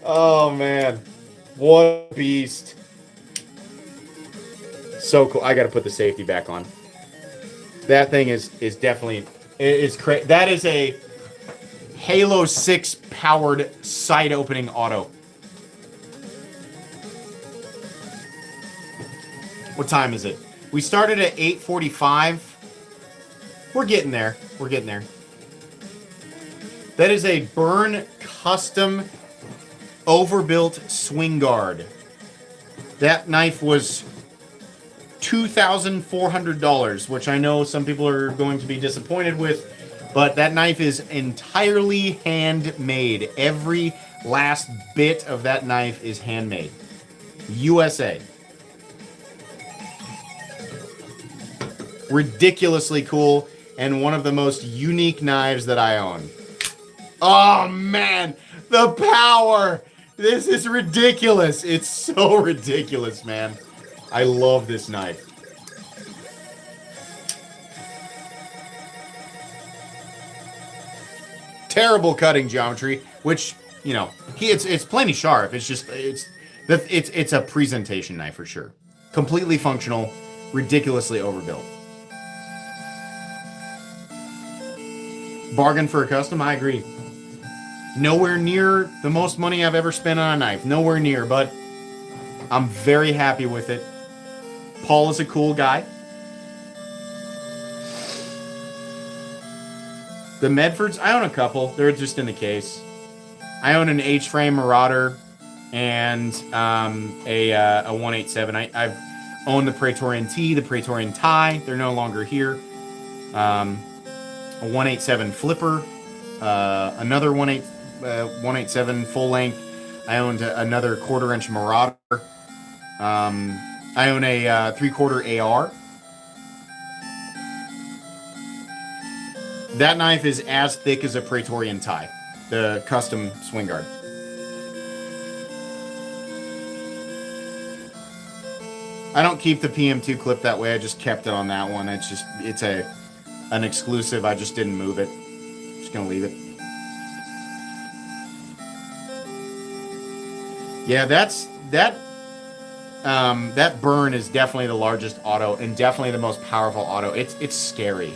Oh, man. What a beast. So cool. I got to put the safety back on. That thing is definitely... It's crazy. That is a Halo 6 powered side opening auto. What time is it? We started at 8:45. We're getting there. We're getting there. That is a Burn custom overbuilt swing guard. That knife was $2,400, which I know some people are going to be disappointed with, but that knife is entirely handmade. Every last bit of that knife is handmade. USA. Ridiculously cool, and one of the most unique knives that I own. Oh man, the power! This is ridiculous. It's so ridiculous, man. I love this knife. Terrible cutting geometry, which, you know, it's plenty sharp. It's just, It's a presentation knife for sure. Completely functional, ridiculously overbuilt. Bargain for a custom, I agree. Nowhere near the most money I've ever spent on a knife. Nowhere near, but I'm very happy with it. Paul is a cool guy. The Medfords, I own a couple. They're just in the case. I own an H-frame Marauder and a 187. I've owned the Praetorian T, the Praetorian Tie. They're no longer here. A 187 Flipper, another 187 full length. I owned another 1/4-inch Marauder. I own a 3/4 AR. That knife is as thick as a Praetorian Tie, the custom swing guard. I don't keep the PM2 clip that way. I just kept it on that one. It's an exclusive. I just didn't move it. Just gonna leave it. Yeah, that burn is definitely the largest auto and definitely the most powerful auto. It's scary.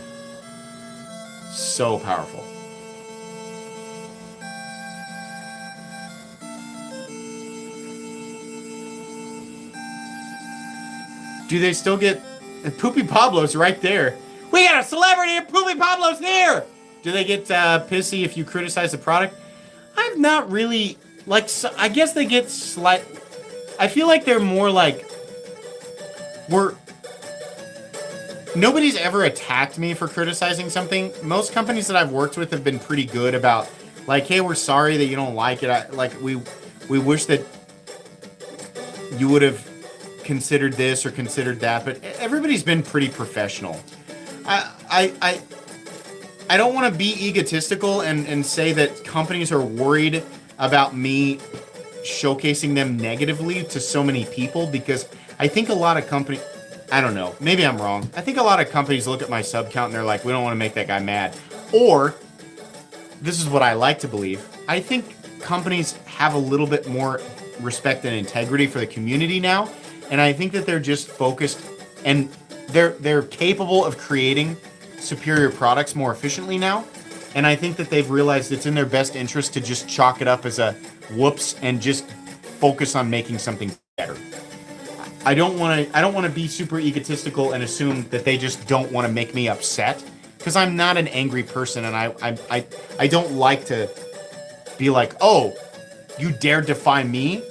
So powerful. Do they still get Poopy Pablo's right there? We got a celebrity and Poopy Pablo's here! Do they get pissy if you criticize the product? I've not really, like, I guess they get slight. I feel like they're more like, nobody's ever attacked me for criticizing something. Most companies that I've worked with have been pretty good about, like, hey, we're sorry that you don't like it. We wish that you would have considered this or considered that, but everybody's been pretty professional. I don't want to be egotistical and say that companies are worried about me showcasing them negatively to so many people, because I think a lot of companies, I don't know, maybe I'm wrong. I think a lot of companies look at my sub count and they're like, we don't want to make that guy mad. Or, this is what I like to believe, I think companies have a little bit more respect and integrity for the community now. And I think that they're just focused and they're capable of creating superior products more efficiently now. And I think that they've realized it's in their best interest to just chalk it up as a whoops and just focus on making something better. I don't want to be super egotistical and assume that they just don't want to make me upset, because I'm not an angry person, and I don't like to be like, oh, you dare defy me,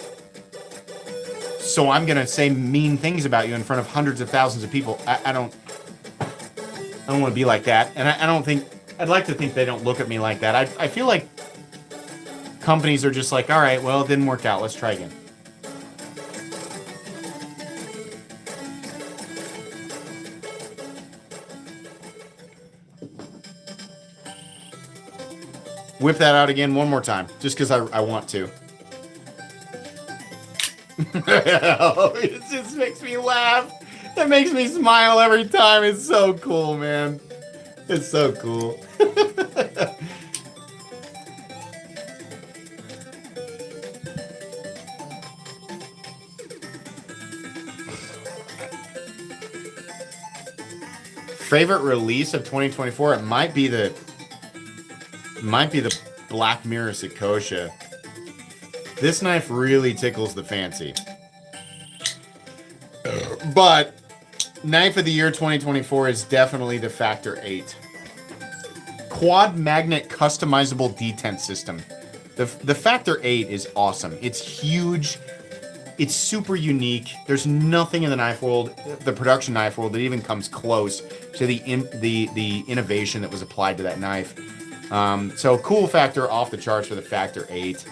so I'm gonna say mean things about you in front of hundreds of thousands of people. I don't want to be like that, and I don't think, I'd like to think they don't look at me like that. I feel like companies are just like, all right, well, it didn't work out, let's try again. Whip that out again one more time, just because I want to. It just makes me laugh. It makes me smile every time. It's so cool, man. It's so cool. Favorite release of 2024? It might be the Black Mirror Sakosha. This knife really tickles the fancy. But knife of the year 2024 is definitely the Factor 8. Quad magnet customizable detent system. The Factor 8 is awesome. It's huge. It's super unique. There's nothing in the knife world, the production knife world, that even comes close to the innovation that was applied to that knife. So cool factor off the charts for the Factor 8.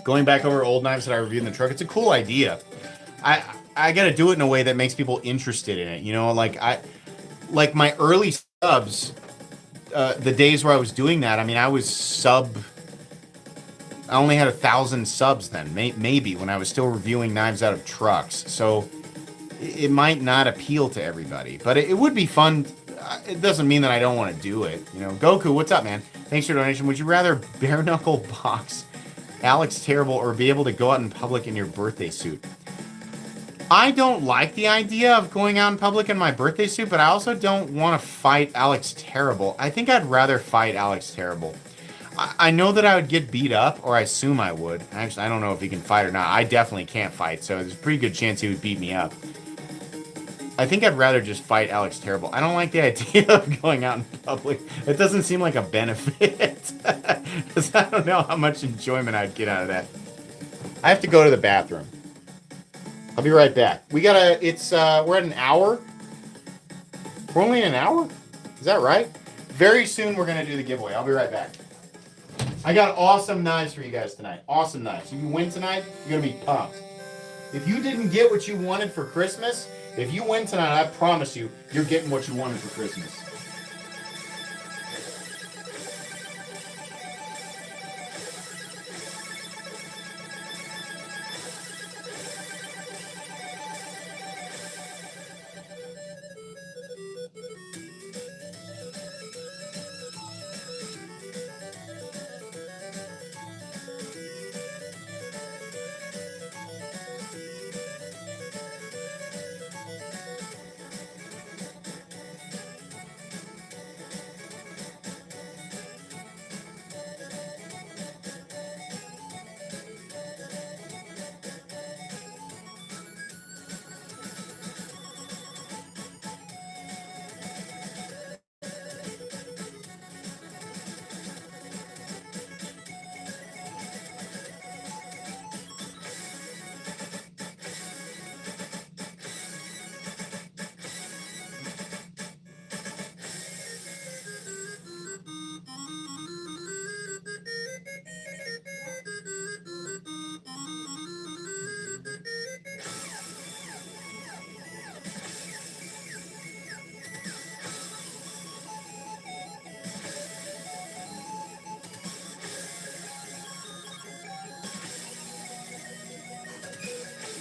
Going back over old knives that I reviewed in the truck, it's a cool idea. I gotta do it in a way that makes people interested in it. You know, like my early subs, the days where I was doing that, I mean, I only had 1,000 subs then, maybe, when I was still reviewing knives out of trucks. So it might not appeal to everybody, but it would be fun. it doesn't mean that I don't want to do it. You know, Goku, what's up, man? Thanks for your donation. Would you rather bare knuckle box Alex Terrible or be able to go out in public in your birthday suit? I don't like the idea of going out in public in my birthday suit, but I also don't want to fight Alex Terrible. I think I'd rather fight Alex Terrible. I know that I would get beat up, or I assume I would. Actually, I don't know if he can fight or not. I definitely can't fight, so there's a pretty good chance he would beat me up. I think I'd rather just fight Alex Terrible. I don't like the idea of going out in public. It doesn't seem like a benefit. Because I don't know how much enjoyment I'd get out of that. I have to go to the bathroom. I'll be right back. We're at an hour. We're only an hour? Is that right? Very soon we're going to do the giveaway. I'll be right back. I got awesome knives for you guys tonight. Awesome knives. If you win tonight, you're going to be pumped. If you didn't get what you wanted for Christmas, if you win tonight, I promise you, you're getting what you wanted for Christmas.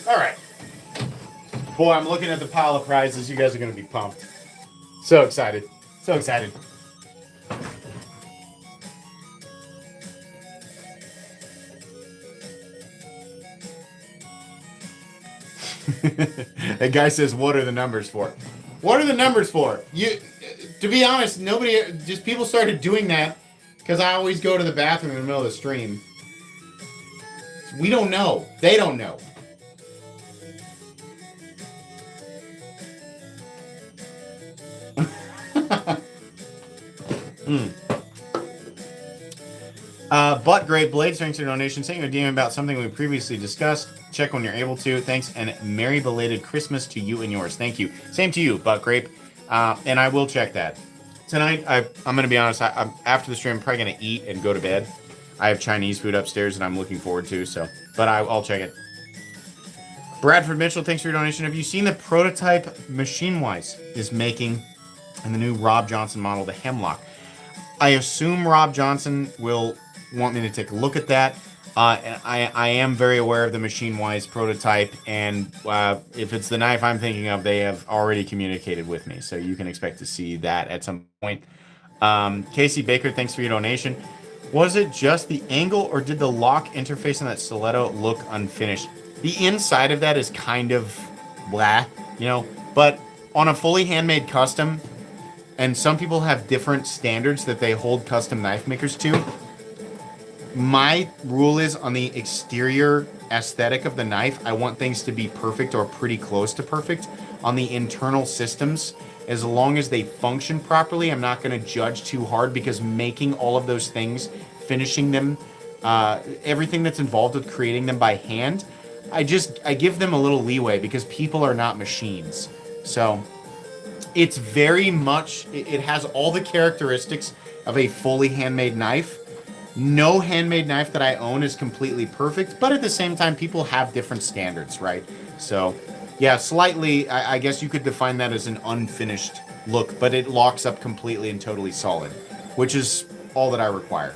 All right. Boy, I'm looking at the pile of prizes. You guys are going to be pumped. So excited. So excited. That guy says, what are the numbers for? What are the numbers for? To be honest, people started doing that because I always go to the bathroom in the middle of the stream. We don't know. They don't know. But Great Blades, thanks for your donation. Saying a DM about something we previously discussed. Check when you're able to. Thanks, and merry belated Christmas to you and yours. Thank you. Same to you, Butt Grape. And I will check that. Tonight, I'm going to be honest, I'm after the stream, I'm probably going to eat and go to bed. I have Chinese food upstairs that I'm looking forward to, but I'll check it. Bradford Mitchell, thanks for your donation. Have you seen the prototype Machine-Wise is making in the new Rob Johnson model, the Hemlock? I assume Rob Johnson will want me to take a look at that. And I am very aware of the Machine-Wise prototype, and if it's the knife I'm thinking of, they have already communicated with me, so you can expect to see that at some point. Casey Baker, thanks for your donation. Was it just the angle, or did the lock interface on that stiletto look unfinished? The inside of that is kind of blah, but on a fully handmade custom, and some people have different standards that they hold custom knife makers to. My rule is on the exterior aesthetic of the knife, I want things to be perfect or pretty close to perfect. On the internal systems, as long as they function properly, I'm not going to judge too hard, because making all of those things, finishing them, everything that's involved with creating them by hand, I give them a little leeway, because people are not machines. So it's very much, it has all the characteristics of a fully handmade knife. No handmade knife that I own is completely perfect, but at the same time, people have different standards, right? So, yeah, slightly, I guess you could define that as an unfinished look, but it locks up completely and totally solid, which is all that I require.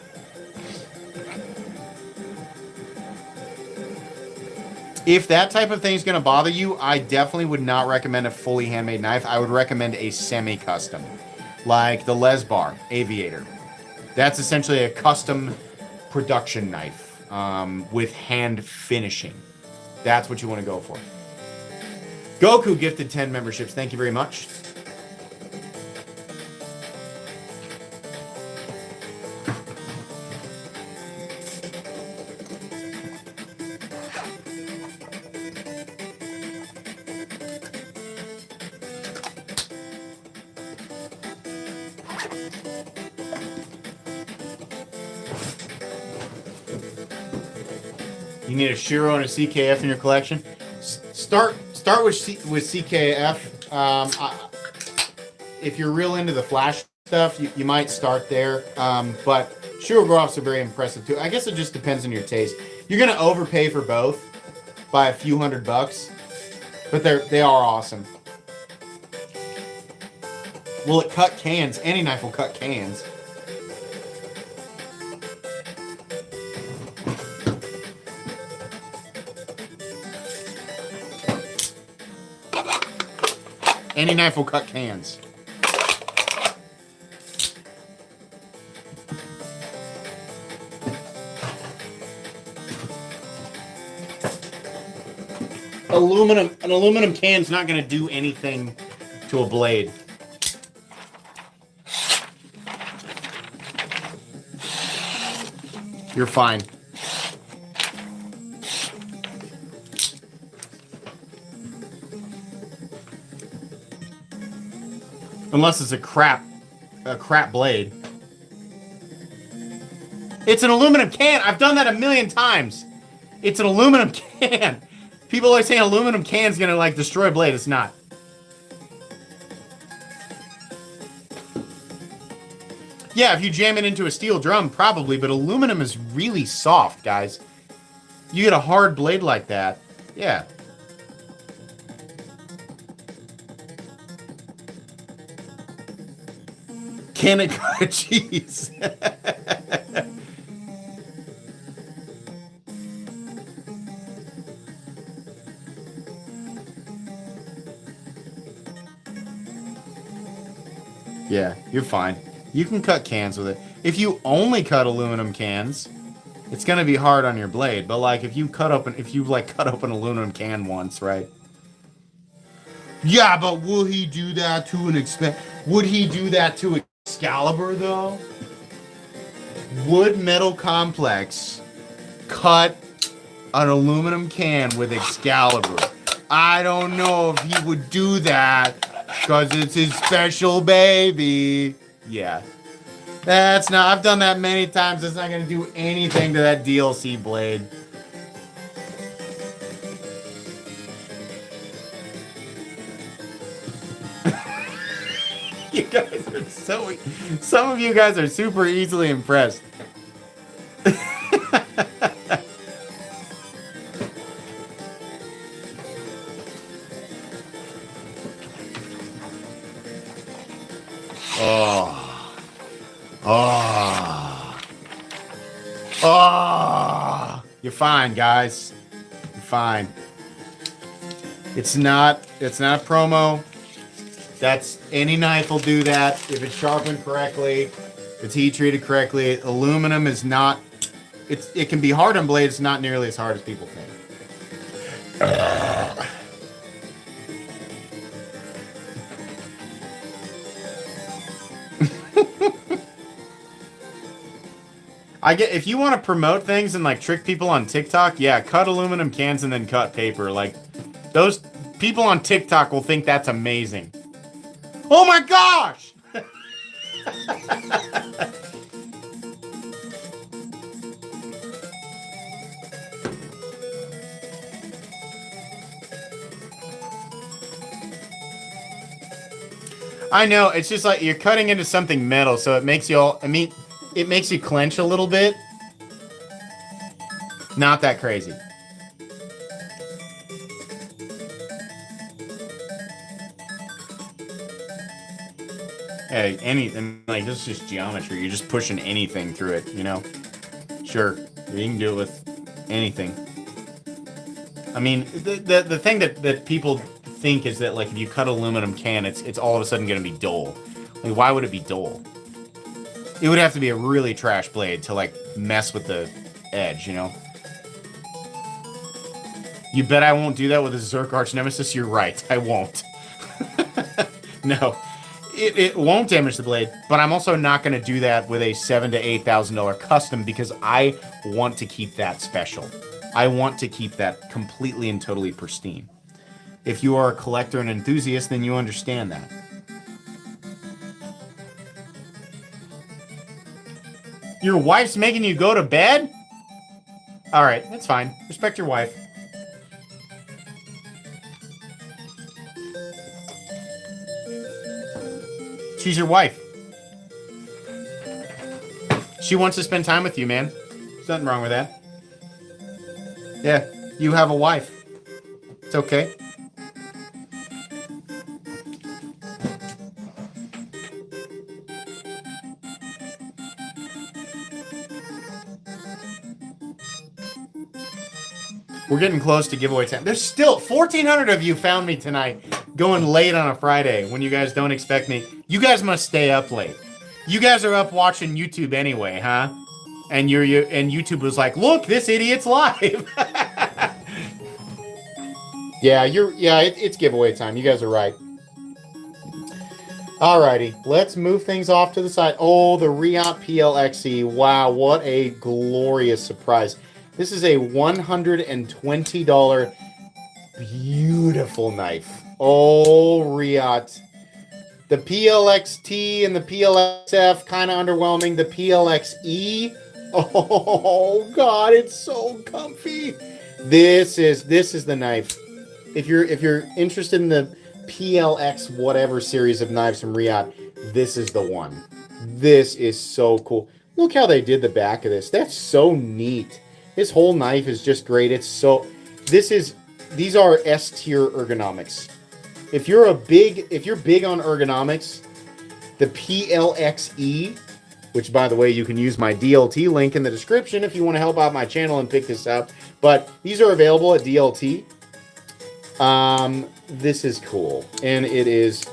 If that type of thing is going to bother you, I definitely would not recommend a fully handmade knife. I would recommend a semi-custom. like the Lesbar Aviator. That's essentially a custom production knife with hand finishing. That's what you want to go for. Goku gifted 10 memberships. Thank you very much. You need a Shiro and a CKF in your collection. Start with CKF. If you're real into the flash stuff, you might start there. But Shiro Groffs are very impressive too. I guess it just depends on your taste. You're gonna overpay for both by a few $100, but they are awesome. Will it cut cans? Any knife will cut cans. Any knife will cut cans. An aluminum can's not going to do anything to a blade. You're fine. Unless it's a crap blade. It's an aluminum can. I've done that a million times. It's an aluminum can. People always say an aluminum can's gonna like destroy a blade. It's not. Yeah, if you jam it into a steel drum, probably, but aluminum is really soft, guys. You get a hard blade like that. Yeah. Can it cut cheese? Yeah, you're fine. You can cut cans with it. If you only cut aluminum cans, it's gonna be hard on your blade. But like, if you cut open an aluminum can once, right? Yeah, but will he do that to Would he do that to Excalibur though? Would Metal Complex cut an aluminum can with Excalibur? I don't know if he would do that because it's his special baby. Yeah. That's not, I've done that many times. It's not going to do anything to that DLC blade. You guys are some of you guys are super easily impressed. You're fine, guys. You're fine. It's not a promo. That's any knife will do that if it's sharpened correctly, if it's heat treated correctly. Aluminum is not. It can be hard on blades. It's not nearly as hard as people think. If you want to promote things and like trick people on TikTok, yeah, cut aluminum cans and then cut paper. Like those people on TikTok will think that's amazing. Oh my gosh! I know, it's just like you're cutting into something metal, so it makes you all, it makes you clench a little bit. Not that crazy. Hey, anything, like, this is just geometry. You're just pushing anything through it, you know? Sure, you can do it with anything. I mean, the thing that people think is that, like, if you cut aluminum can, it's all of a sudden going to be dull. Like, why would it be dull? It would have to be a really trash blade to, like, mess with the edge, you know? You bet I won't do that with a Zerk Arch Nemesis? You're right, I won't. No. It won't damage the blade, but I'm also not going to do that with a $7,000 to $8,000 custom because I want to keep that special. I want to keep that completely and totally pristine. If you are a collector and enthusiast, then you understand that. Your wife's making you go to bed? All right, that's fine. Respect your wife. She's your wife. She wants to spend time with you, man. There's nothing wrong with that. Yeah, you have a wife. It's okay. We're getting close to giveaway time. There's still 1,400 of you found me tonight going late on a Friday when you guys don't expect me. You guys must stay up late. You guys are up watching YouTube anyway, huh? And and YouTube was like, "Look, this idiot's live." It's giveaway time. You guys are right. Alrighty, let's move things off to the side. Oh, the Riot PLXE. Wow, what a glorious surprise. This is a $120 beautiful knife. Oh, Riot. The PLXT and the PLXF, kind of underwhelming. The PLXE, oh, God, it's so comfy. This is the knife. If you're interested in the PLX whatever series of knives from Riot, this is the one. This is so cool. Look how they did the back of this. That's so neat. This whole knife is just great. These are S-tier ergonomics. If you're big on ergonomics, the PLXE, which by the way, you can use my DLT link in the description if you want to help out my channel and pick this up. But these are available at DLT. This is cool. And it is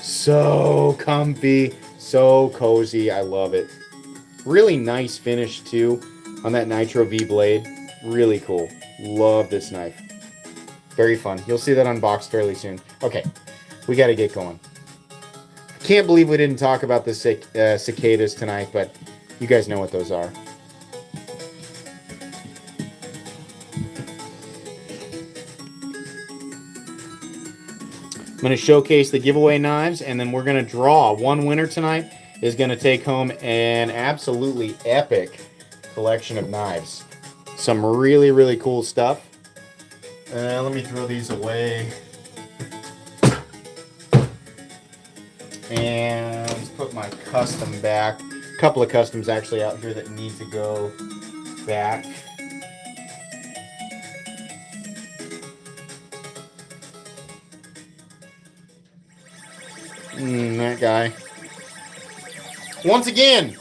so comfy, so cozy. I love it. Really nice finish too on that Nitro V blade. Really cool. Love this knife. Very fun. You'll see that unboxed fairly soon. Okay, we got to get going. Can't believe we didn't talk about the cicadas tonight, but you guys know what those are. I'm going to showcase the giveaway knives, and then we're going to draw. One winner tonight is going to take home an absolutely epic collection of knives. Some really, really cool stuff. Let me throw these away. And put my custom back. A couple of customs actually out here that need to go back. That guy. Once again,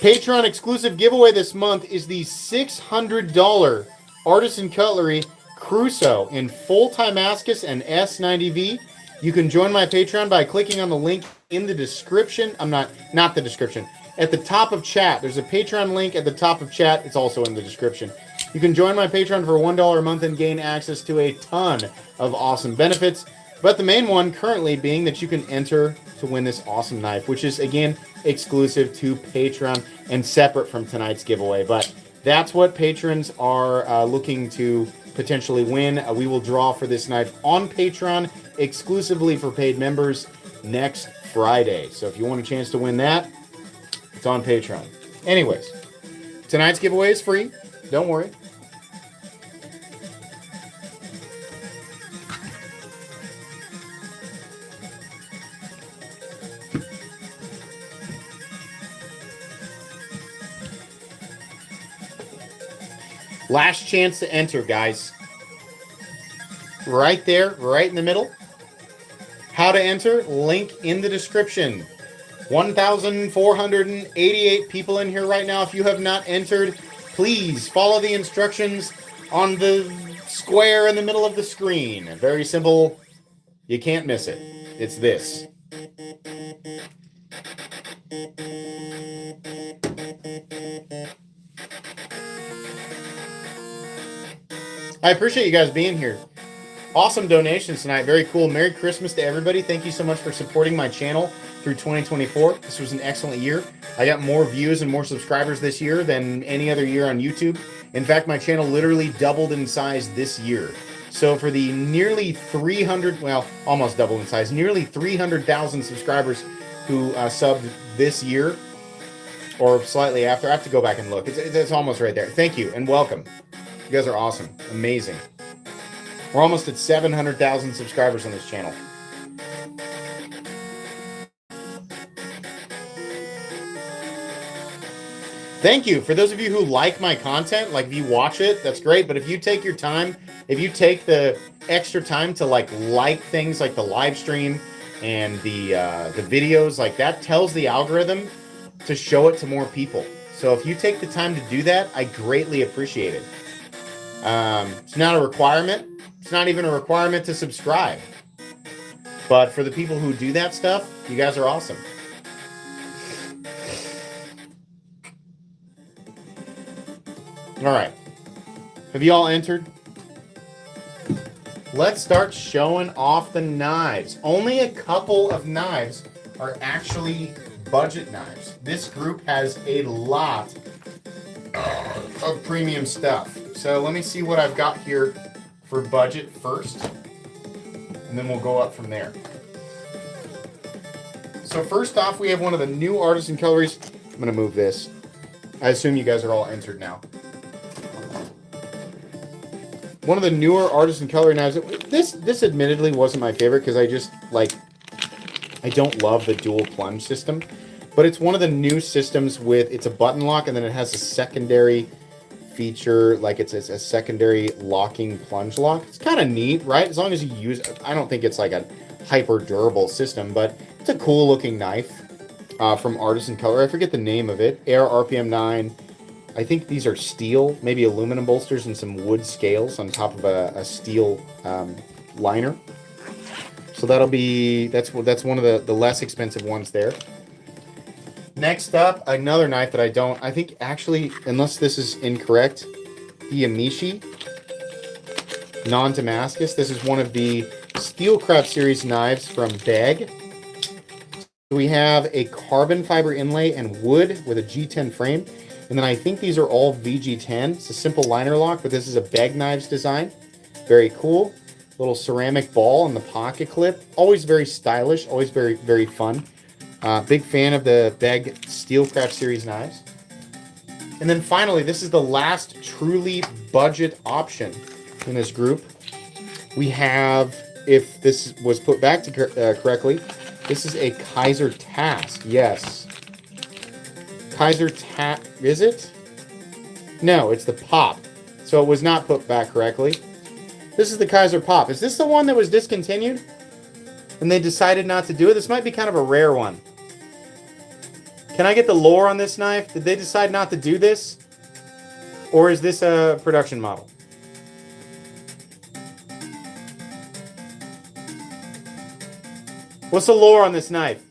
Patreon exclusive giveaway this month is the $600 Artisan Cutlery Crusoe in full Timascus and S90V. You can join my Patreon by clicking on the link in the description. Not the description. At the top of chat. There's a Patreon link at the top of chat. It's also in the description. You can join my Patreon for $1 a month and gain access to a ton of awesome benefits. But the main one currently being that you can enter to win this awesome knife, which is, again, exclusive to Patreon and separate from tonight's giveaway. But that's what patrons are looking to potentially win. We will draw for this knife on Patreon exclusively for paid members next Friday. So if you want a chance to win that, it's on Patreon. Anyways, tonight's giveaway is free. Don't worry. Last chance to enter, guys. Right there, right in the middle. How to enter? Link in the description. 1,488 people in here right now. If you have not entered, please follow the instructions on the square in the middle of the screen. Very simple. You can't miss it. It's this. I appreciate you guys being here. Awesome donations tonight. Very cool. Merry Christmas to everybody. Thank you so much for supporting my channel through 2024. This was an excellent year. I got more views and more subscribers this year than any other year on YouTube. In fact, my channel literally doubled in size this year. So for the nearly 300, well, almost doubled in size, nearly 300,000 subscribers who subbed this year or slightly after, I have to go back and look. It's almost right there. Thank you and welcome. You guys are awesome. Amazing. We're almost at 700,000 subscribers on this channel. Thank you. For those of you who like my content, like if you watch it, that's great. But if you take your time, if you take the extra time to like things like the live stream and the videos, like that tells the algorithm to show it to more people. So if you take the time to do that, I greatly appreciate it. It's not a requirement. It's not even a requirement to subscribe. But for the people who do that stuff, you guys are awesome. All right. Have you all entered? Let's start showing off the knives. Only a couple of knives are actually budget knives. This group has a lot of premium stuff. So let me see what I've got here for budget first, and then we'll go up from there. So first off, we have one of the new artisan cutleries. I'm going to move this. I assume you guys are all entered now. One of the newer artisan cutlery knives. This admittedly wasn't my favorite because I don't love the dual plunge system, but it's one of the new systems with, it's a button lock and then it has a secondary feature, like it's a secondary locking plunge lock. It's kind of neat, right? As long as you use it. I don't think it's like a hyper durable system, but it's a cool looking knife from Artisan Cutlery. I forget the name of it. Air RPM 9. I think these are steel, maybe aluminum bolsters and some wood scales on top of a steel liner. So that'll be, that's one of the less expensive ones there. Next up, another knife that I think actually, unless this is incorrect, the Amishi non-Damascus. This is one of the Steelcraft series knives from Beg. We have a carbon fiber inlay and wood with a G10 frame. And then I think these are all VG10. It's a simple liner lock, but this is a Beg Knives design. Very cool. Little ceramic ball in the pocket clip. Always very stylish, always very, very fun. Big fan of the Beg Steelcraft series knives. And then finally, this is the last truly budget option in this group. We have, if this was put back to correctly, this is a Kaiser Task. Yes. Kaiser Task, is it? No, it's the Pop. So it was not put back correctly. This is the Kaiser Pop. Is this the one that was discontinued? And they decided not to do it? This might be kind of a rare one. Can I get the lore on this knife? Did they decide not to do this? Or is this a production model? What's the lore on this knife?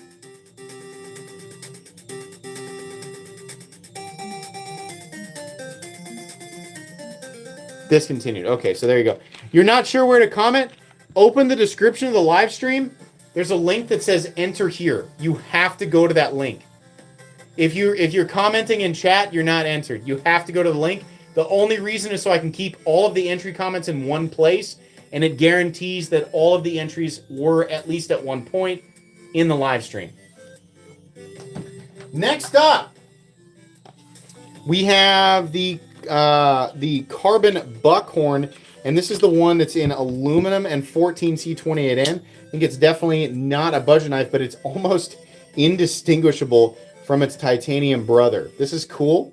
Discontinued. Okay, so there you go. You're not sure where to comment? Open the description of the live stream. There's a link that says enter here. You have to go to that link. If you're commenting in chat, you're not entered. You have to go to the link. The only reason is so I can keep all of the entry comments in one place, and it guarantees that all of the entries were at least at one point in the live stream. Next up, we have the carbon buckhorn, and this is the one that's in aluminum and 14C28N. I think it's definitely not a budget knife, but it's almost indistinguishable from its titanium brother. This is cool.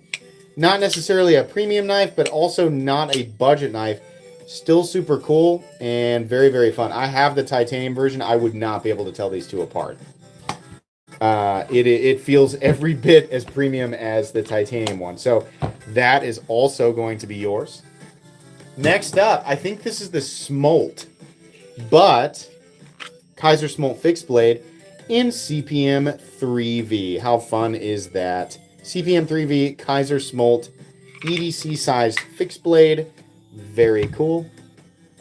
Not necessarily a premium knife, but also not a budget knife. Still super cool and very, very fun. I have the titanium version. I would not be able to tell these two apart. It feels every bit as premium as the titanium one. So that is also going to be yours. Next up, I think this is the Smolt, but Kaiser Smolt fixed blade in CPM 3V. How fun is that? CPM 3V Kaiser Smolt EDC sized fixed blade. Very cool.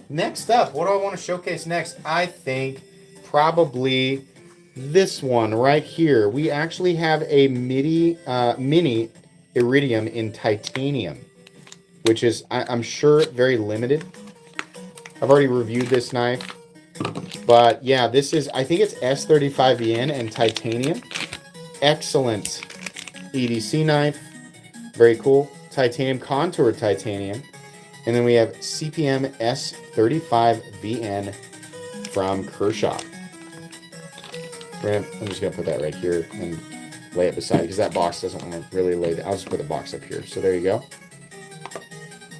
Next up, what do I want to showcase next? I think probably this one right here. We actually have a mini iridium in titanium, which is, I'm sure, very limited. I've already reviewed this knife. But yeah, this is, I think it's S35VN and titanium. Excellent EDC knife. Very cool. Titanium, contoured titanium. And then we have CPM S35VN from Kershaw. I'm just going to put that right here and lay it beside, because that box doesn't want to really lay. I'll just put the box up here. So there you go.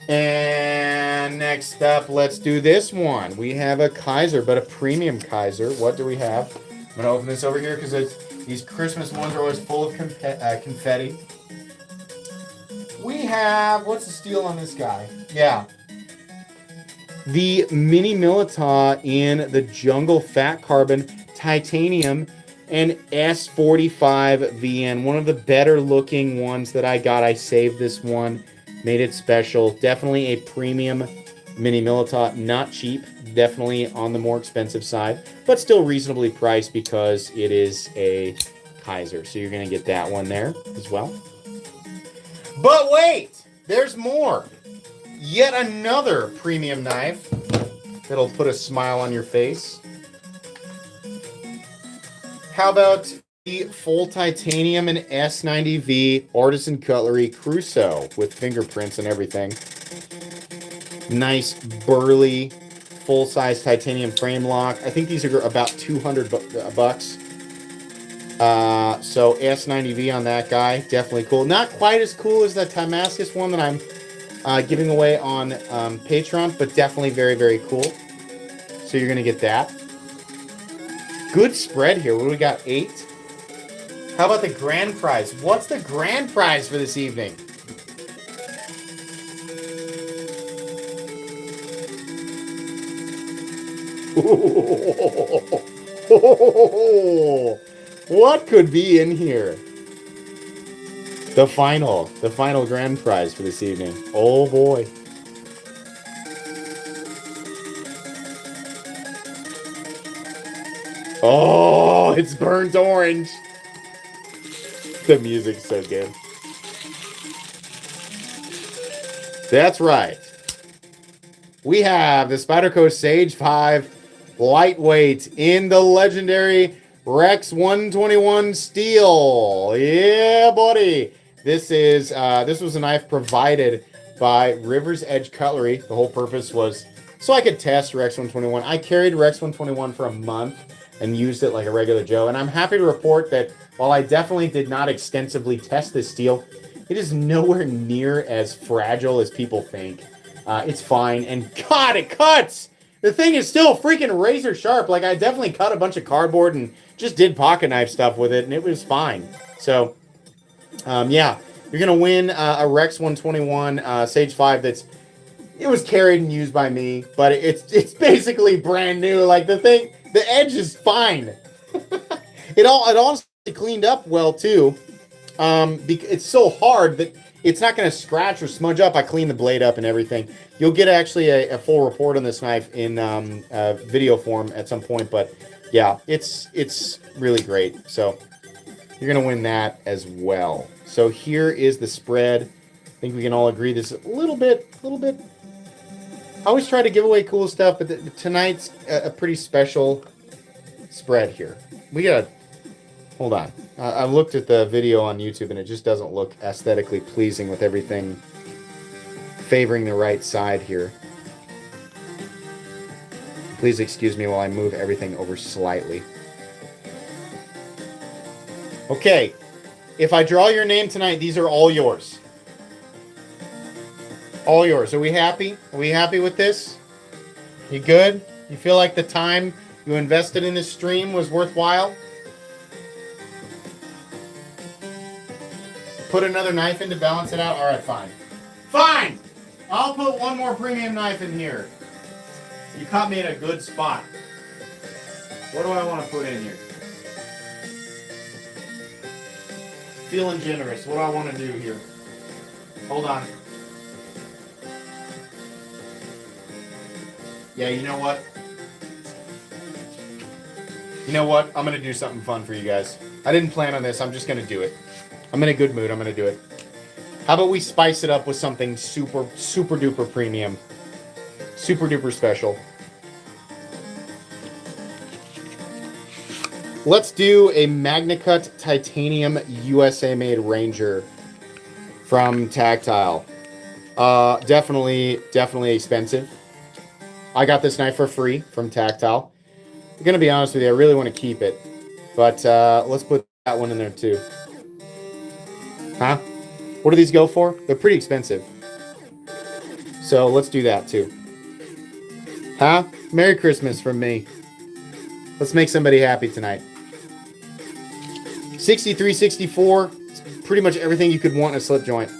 And next up, let's do this one. We have a Kaiser, but a premium Kaiser. What do we have? I'm going to open this over here because these Christmas ones are always full of confetti. We have, what's the steel on this guy? Yeah. The Mini Milita in the Jungle Fat Carbon Titanium and S45VN. One of the better looking ones that I got. I saved this one. Made it special. Definitely a premium Mini Milita. Not cheap. Definitely on the more expensive side. But still reasonably priced because it is a Kaiser. So you're going to get that one there as well. But wait! There's more. Yet another premium knife that'll put a smile on your face. How about the full titanium and S90V Artisan Cutlery Crusoe with fingerprints and everything. Nice burly full-size titanium frame lock. I think these are about 200 bucks. So S90V on that guy, definitely cool. Not quite as cool as the Damascus one that I'm giving away on Patreon, but definitely very, very cool. So you're gonna get that. Good spread here. What do we got? 8. How about the grand prize? What's the grand prize for this evening? What could be in here? The final grand prize for this evening. Oh boy. Oh, it's burnt orange. The music's so good. That's right. We have the Spyderco Sage 5 lightweight in the legendary Rex 121 steel. Yeah, buddy. This was a knife provided by River's Edge Cutlery. The whole purpose was so I could test Rex 121. I carried Rex 121 for a month and used it like a regular Joe. And I'm happy to report that while I definitely did not extensively test this steel, it is nowhere near as fragile as people think. It's fine. And God, it cuts! The thing is still freaking razor sharp. Like, I definitely cut a bunch of cardboard and just did pocket knife stuff with it, and it was fine. So, yeah, you're going to win a Rex 121 Sage 5 it was carried and used by me, but it's basically brand new. Like, the edge is fine. It honestly cleaned up well, too. It's so hard that it's not going to scratch or smudge up. I cleaned the blade up and everything. You'll get actually a full report on this knife in video form at some point, but yeah, it's really great. So you're going to win that as well. So here is the spread. I think we can all agree this is a little bit. I always try to give away cool stuff, but tonight's a pretty special spread here. We got to hold on. I looked at the video on YouTube, and it just doesn't look aesthetically pleasing with everything favoring the right side here. Please excuse me while I move everything over slightly. Okay, if I draw your name tonight, these are all yours. All yours. Are we happy? Are we happy with this? You good? You feel like the time you invested in this stream was worthwhile? Put another knife in to balance it out? All right, fine. Fine! I'll put one more premium knife in here. You caught me in a good spot. What do I want to put in here? Feeling generous. What do I want to do here? Hold on. Yeah, you know what? You know what? I'm going to do something fun for you guys. I didn't plan on this. I'm just going to do it. I'm in a good mood. I'm going to do it. How about we spice it up with something super, super duper premium? Super duper special. Let's do a MagnaCut Titanium USA made Ranger from Tactile. Definitely expensive. I got this knife for free from Tactile. I'm gonna be honest with you, I really want to keep it, but let's put that one in there too. Huh? What do these go for? They're pretty expensive. So let's do that too. Huh? Merry Christmas from me. Let's make somebody happy tonight. 63, 64. It's pretty much everything you could want in a slip joint.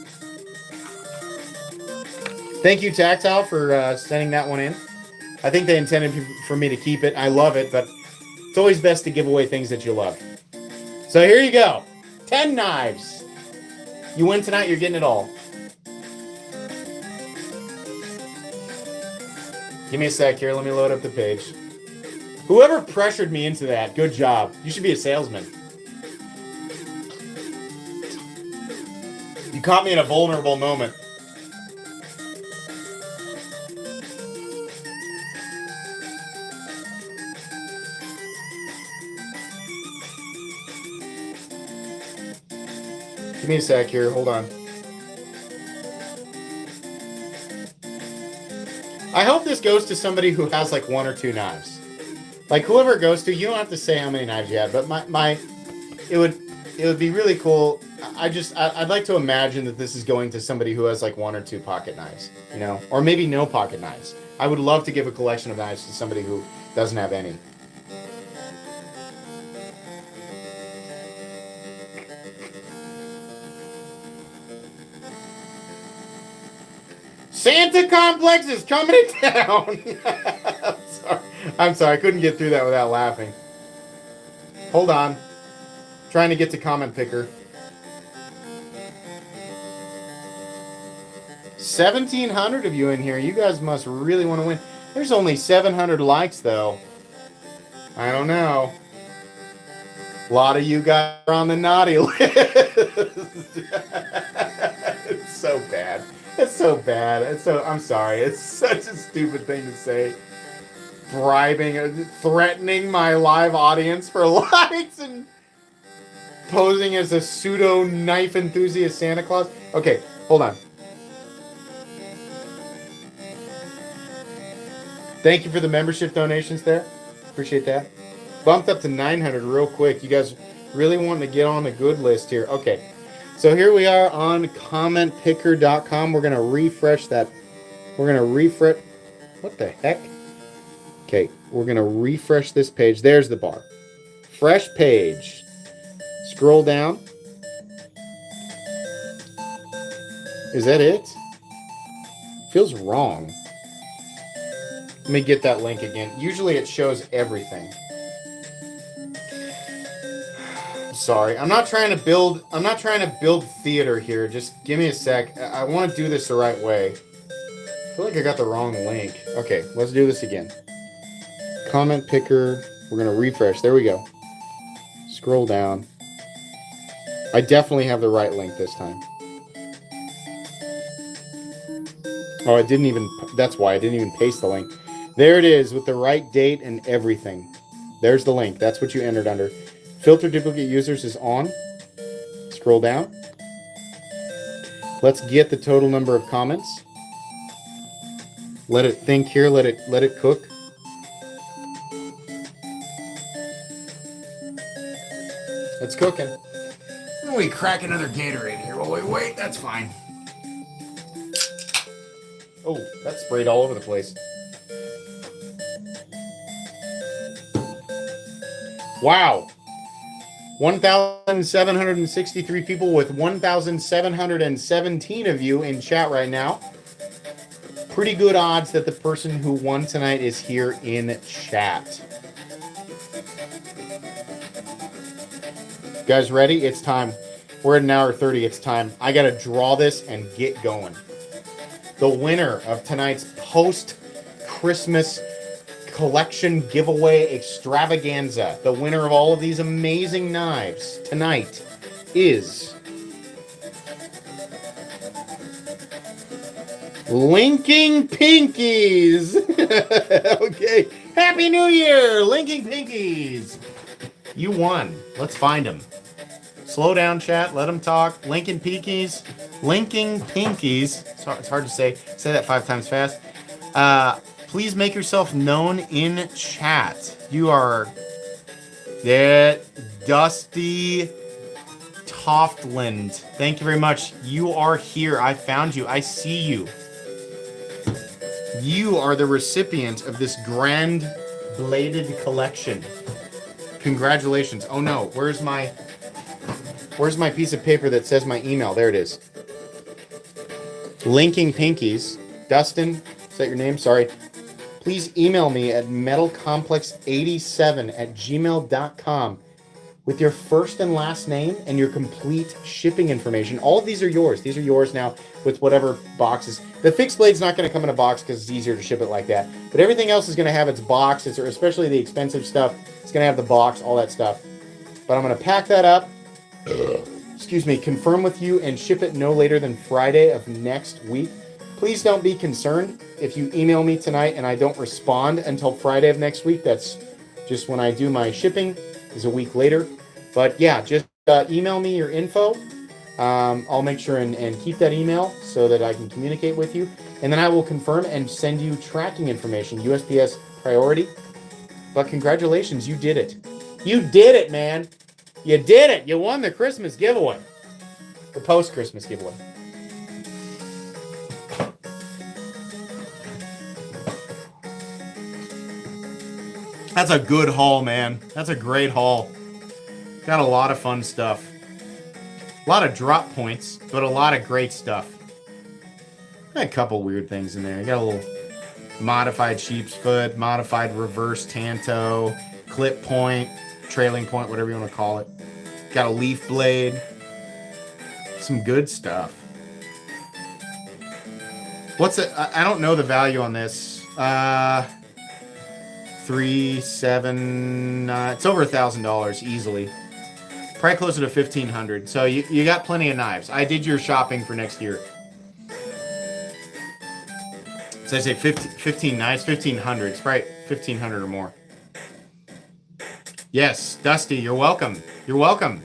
Thank you, Tactile, for sending that one in. I think they intended for me to keep it. I love it, but it's always best to give away things that you love. So here you go. 10 knives. You win tonight, you're getting it all. Give me a sec here. Let me load up the page. Whoever pressured me into that, good job. You should be a salesman. You caught me in a vulnerable moment. Give me a sec here. Hold on. I hope this goes to somebody who has like 1 or 2 knives. Like whoever it goes to, you don't have to say how many knives you have, but it would be really cool. I'd like to imagine that this is going to somebody who has like 1 or 2 pocket knives, you know, or maybe no pocket knives. I would love to give a collection of knives to somebody who doesn't have any. Santa Complex is coming to town. I'm sorry. I couldn't get through that without laughing. Hold on. Trying to get to comment picker. 1,700 of you in here. You guys must really want to win. There's only 700 likes, though. I don't know. A lot of you guys are on the naughty list. It's so bad. It's so bad. I'm sorry. It's such a stupid thing to say. Bribing, threatening my live audience for likes and posing as a pseudo knife enthusiast Santa Claus. Okay, hold on. Thank you for the membership donations there. Appreciate that. Bumped up to 900 real quick. You guys really wanting to get on the good list here. Okay. So here we are on commentpicker.com. We're going to refresh that. We're going to refresh. What the heck? Okay. We're going to refresh this page. There's the bar. Fresh page. Scroll down. Is that it? Feels wrong. Let me get that link again. Usually it shows everything. Sorry. I'm not trying to build theater here. Just give me a sec. I want to do this the right way. I feel like I got the wrong link. Okay, let's do this again. Comment picker. We're going to refresh. There we go. Scroll down. I definitely have the right link this time. Oh, I didn't even, that's why I didn't even paste the link. There it is with the right date and everything. There's the link. That's what you entered under. Filter duplicate users is on. Scroll down. Let's get the total number of comments. Let it think here. Let it cook. It's cooking. We crack another Gatorade here while we wait. That's fine. Oh, that sprayed all over the place. Wow. 1,763 people with 1,717 of you in chat right now. Pretty good odds that the person who won tonight is here in chat. guys ready? It's time. We're at an hour 30. It's time. I got to draw this and get going. The winner of tonight's post-Christmas collection giveaway extravaganza, the winner of all of these amazing knives tonight is Linking Pinkies. Okay. Happy New Year, Linking Pinkies. You won. Let's find them. Slow down, chat. Let them talk. Linking Pinkies. Linking Pinkies. Sorry, it's hard to say. Say that 5 times fast. Please make yourself known in chat. You are that Dusty Toftland. Thank you very much. You are here. I found you. I see you. You are the recipient of this grand bladed collection. Congratulations. Oh no, where's my piece of paper that says my email? There it is. Linking Pinkies. Dustin, is that your name? Sorry. Please email me at metalcomplex87@gmail.com with your first and last name and your complete shipping information. All of these are yours. These are yours now with whatever boxes. The fixed blade's not going to come in a box because it's easier to ship it like that. But everything else is going to have its box, especially the expensive stuff. It's going to have the box, all that stuff. But I'm going to pack that up, excuse me, confirm with you, and ship it no later than Friday of next week. Please don't be concerned if you email me tonight and I don't respond until Friday of next week. That's just when I do my shipping, is a week later. But yeah, just email me your info. I'll make sure and keep that email so that I can communicate with you. And then I will confirm and send you tracking information, USPS priority. But congratulations, you did it. You did it, man. You did it. You won the Christmas giveaway. The post-Christmas giveaway. That's a good haul, man. That's a great haul. Got a lot of fun stuff. A lot of drop points, but a lot of great stuff. Got a couple weird things in there. I got a little modified sheep's foot, modified reverse tanto, clip point, trailing point, whatever you want to call it. Got a leaf blade. Some good stuff. What's it? I don't know the value on this. 3,700. It's over $1,000 easily. Probably closer to $1,500. So you got plenty of knives. I did your shopping for next year. So I say 15 knives, 1,500. It's probably 1,500 or more. Yes, Dusty, you're welcome. You're welcome.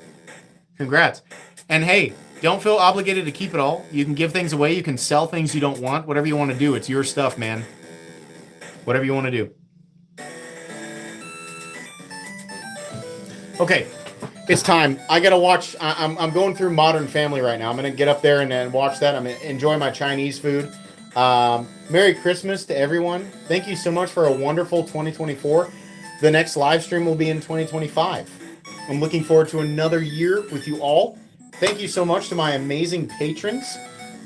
Congrats. And hey, don't feel obligated to keep it all. You can give things away. You can sell things you don't want. Whatever you want to do. It's your stuff, man. Whatever you want to do. Okay, it's time. I gotta watch. I'm going through Modern Family right now. I'm gonna get up there and watch that. I'm gonna enjoy my Chinese food. Merry Christmas to everyone. Thank you so much for a wonderful 2024. The next live stream will be in 2025. I'm looking forward to another year with you all. Thank you so much to my amazing patrons.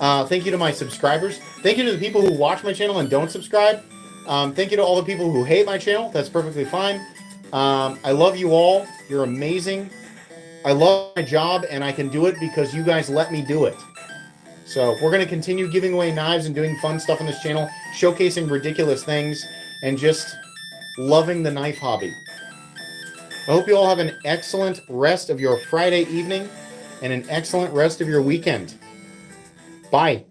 Thank you to my subscribers. Thank you to the people who watch my channel and don't subscribe. Thank you to all the people who hate my channel. That's perfectly fine. I love you all. You're amazing. I love my job, and I can do it because you guys let me do it. So we're going to continue giving away knives and doing fun stuff on this channel, showcasing ridiculous things, and just loving the knife hobby. I hope you all have an excellent rest of your Friday evening and an excellent rest of your weekend. Bye.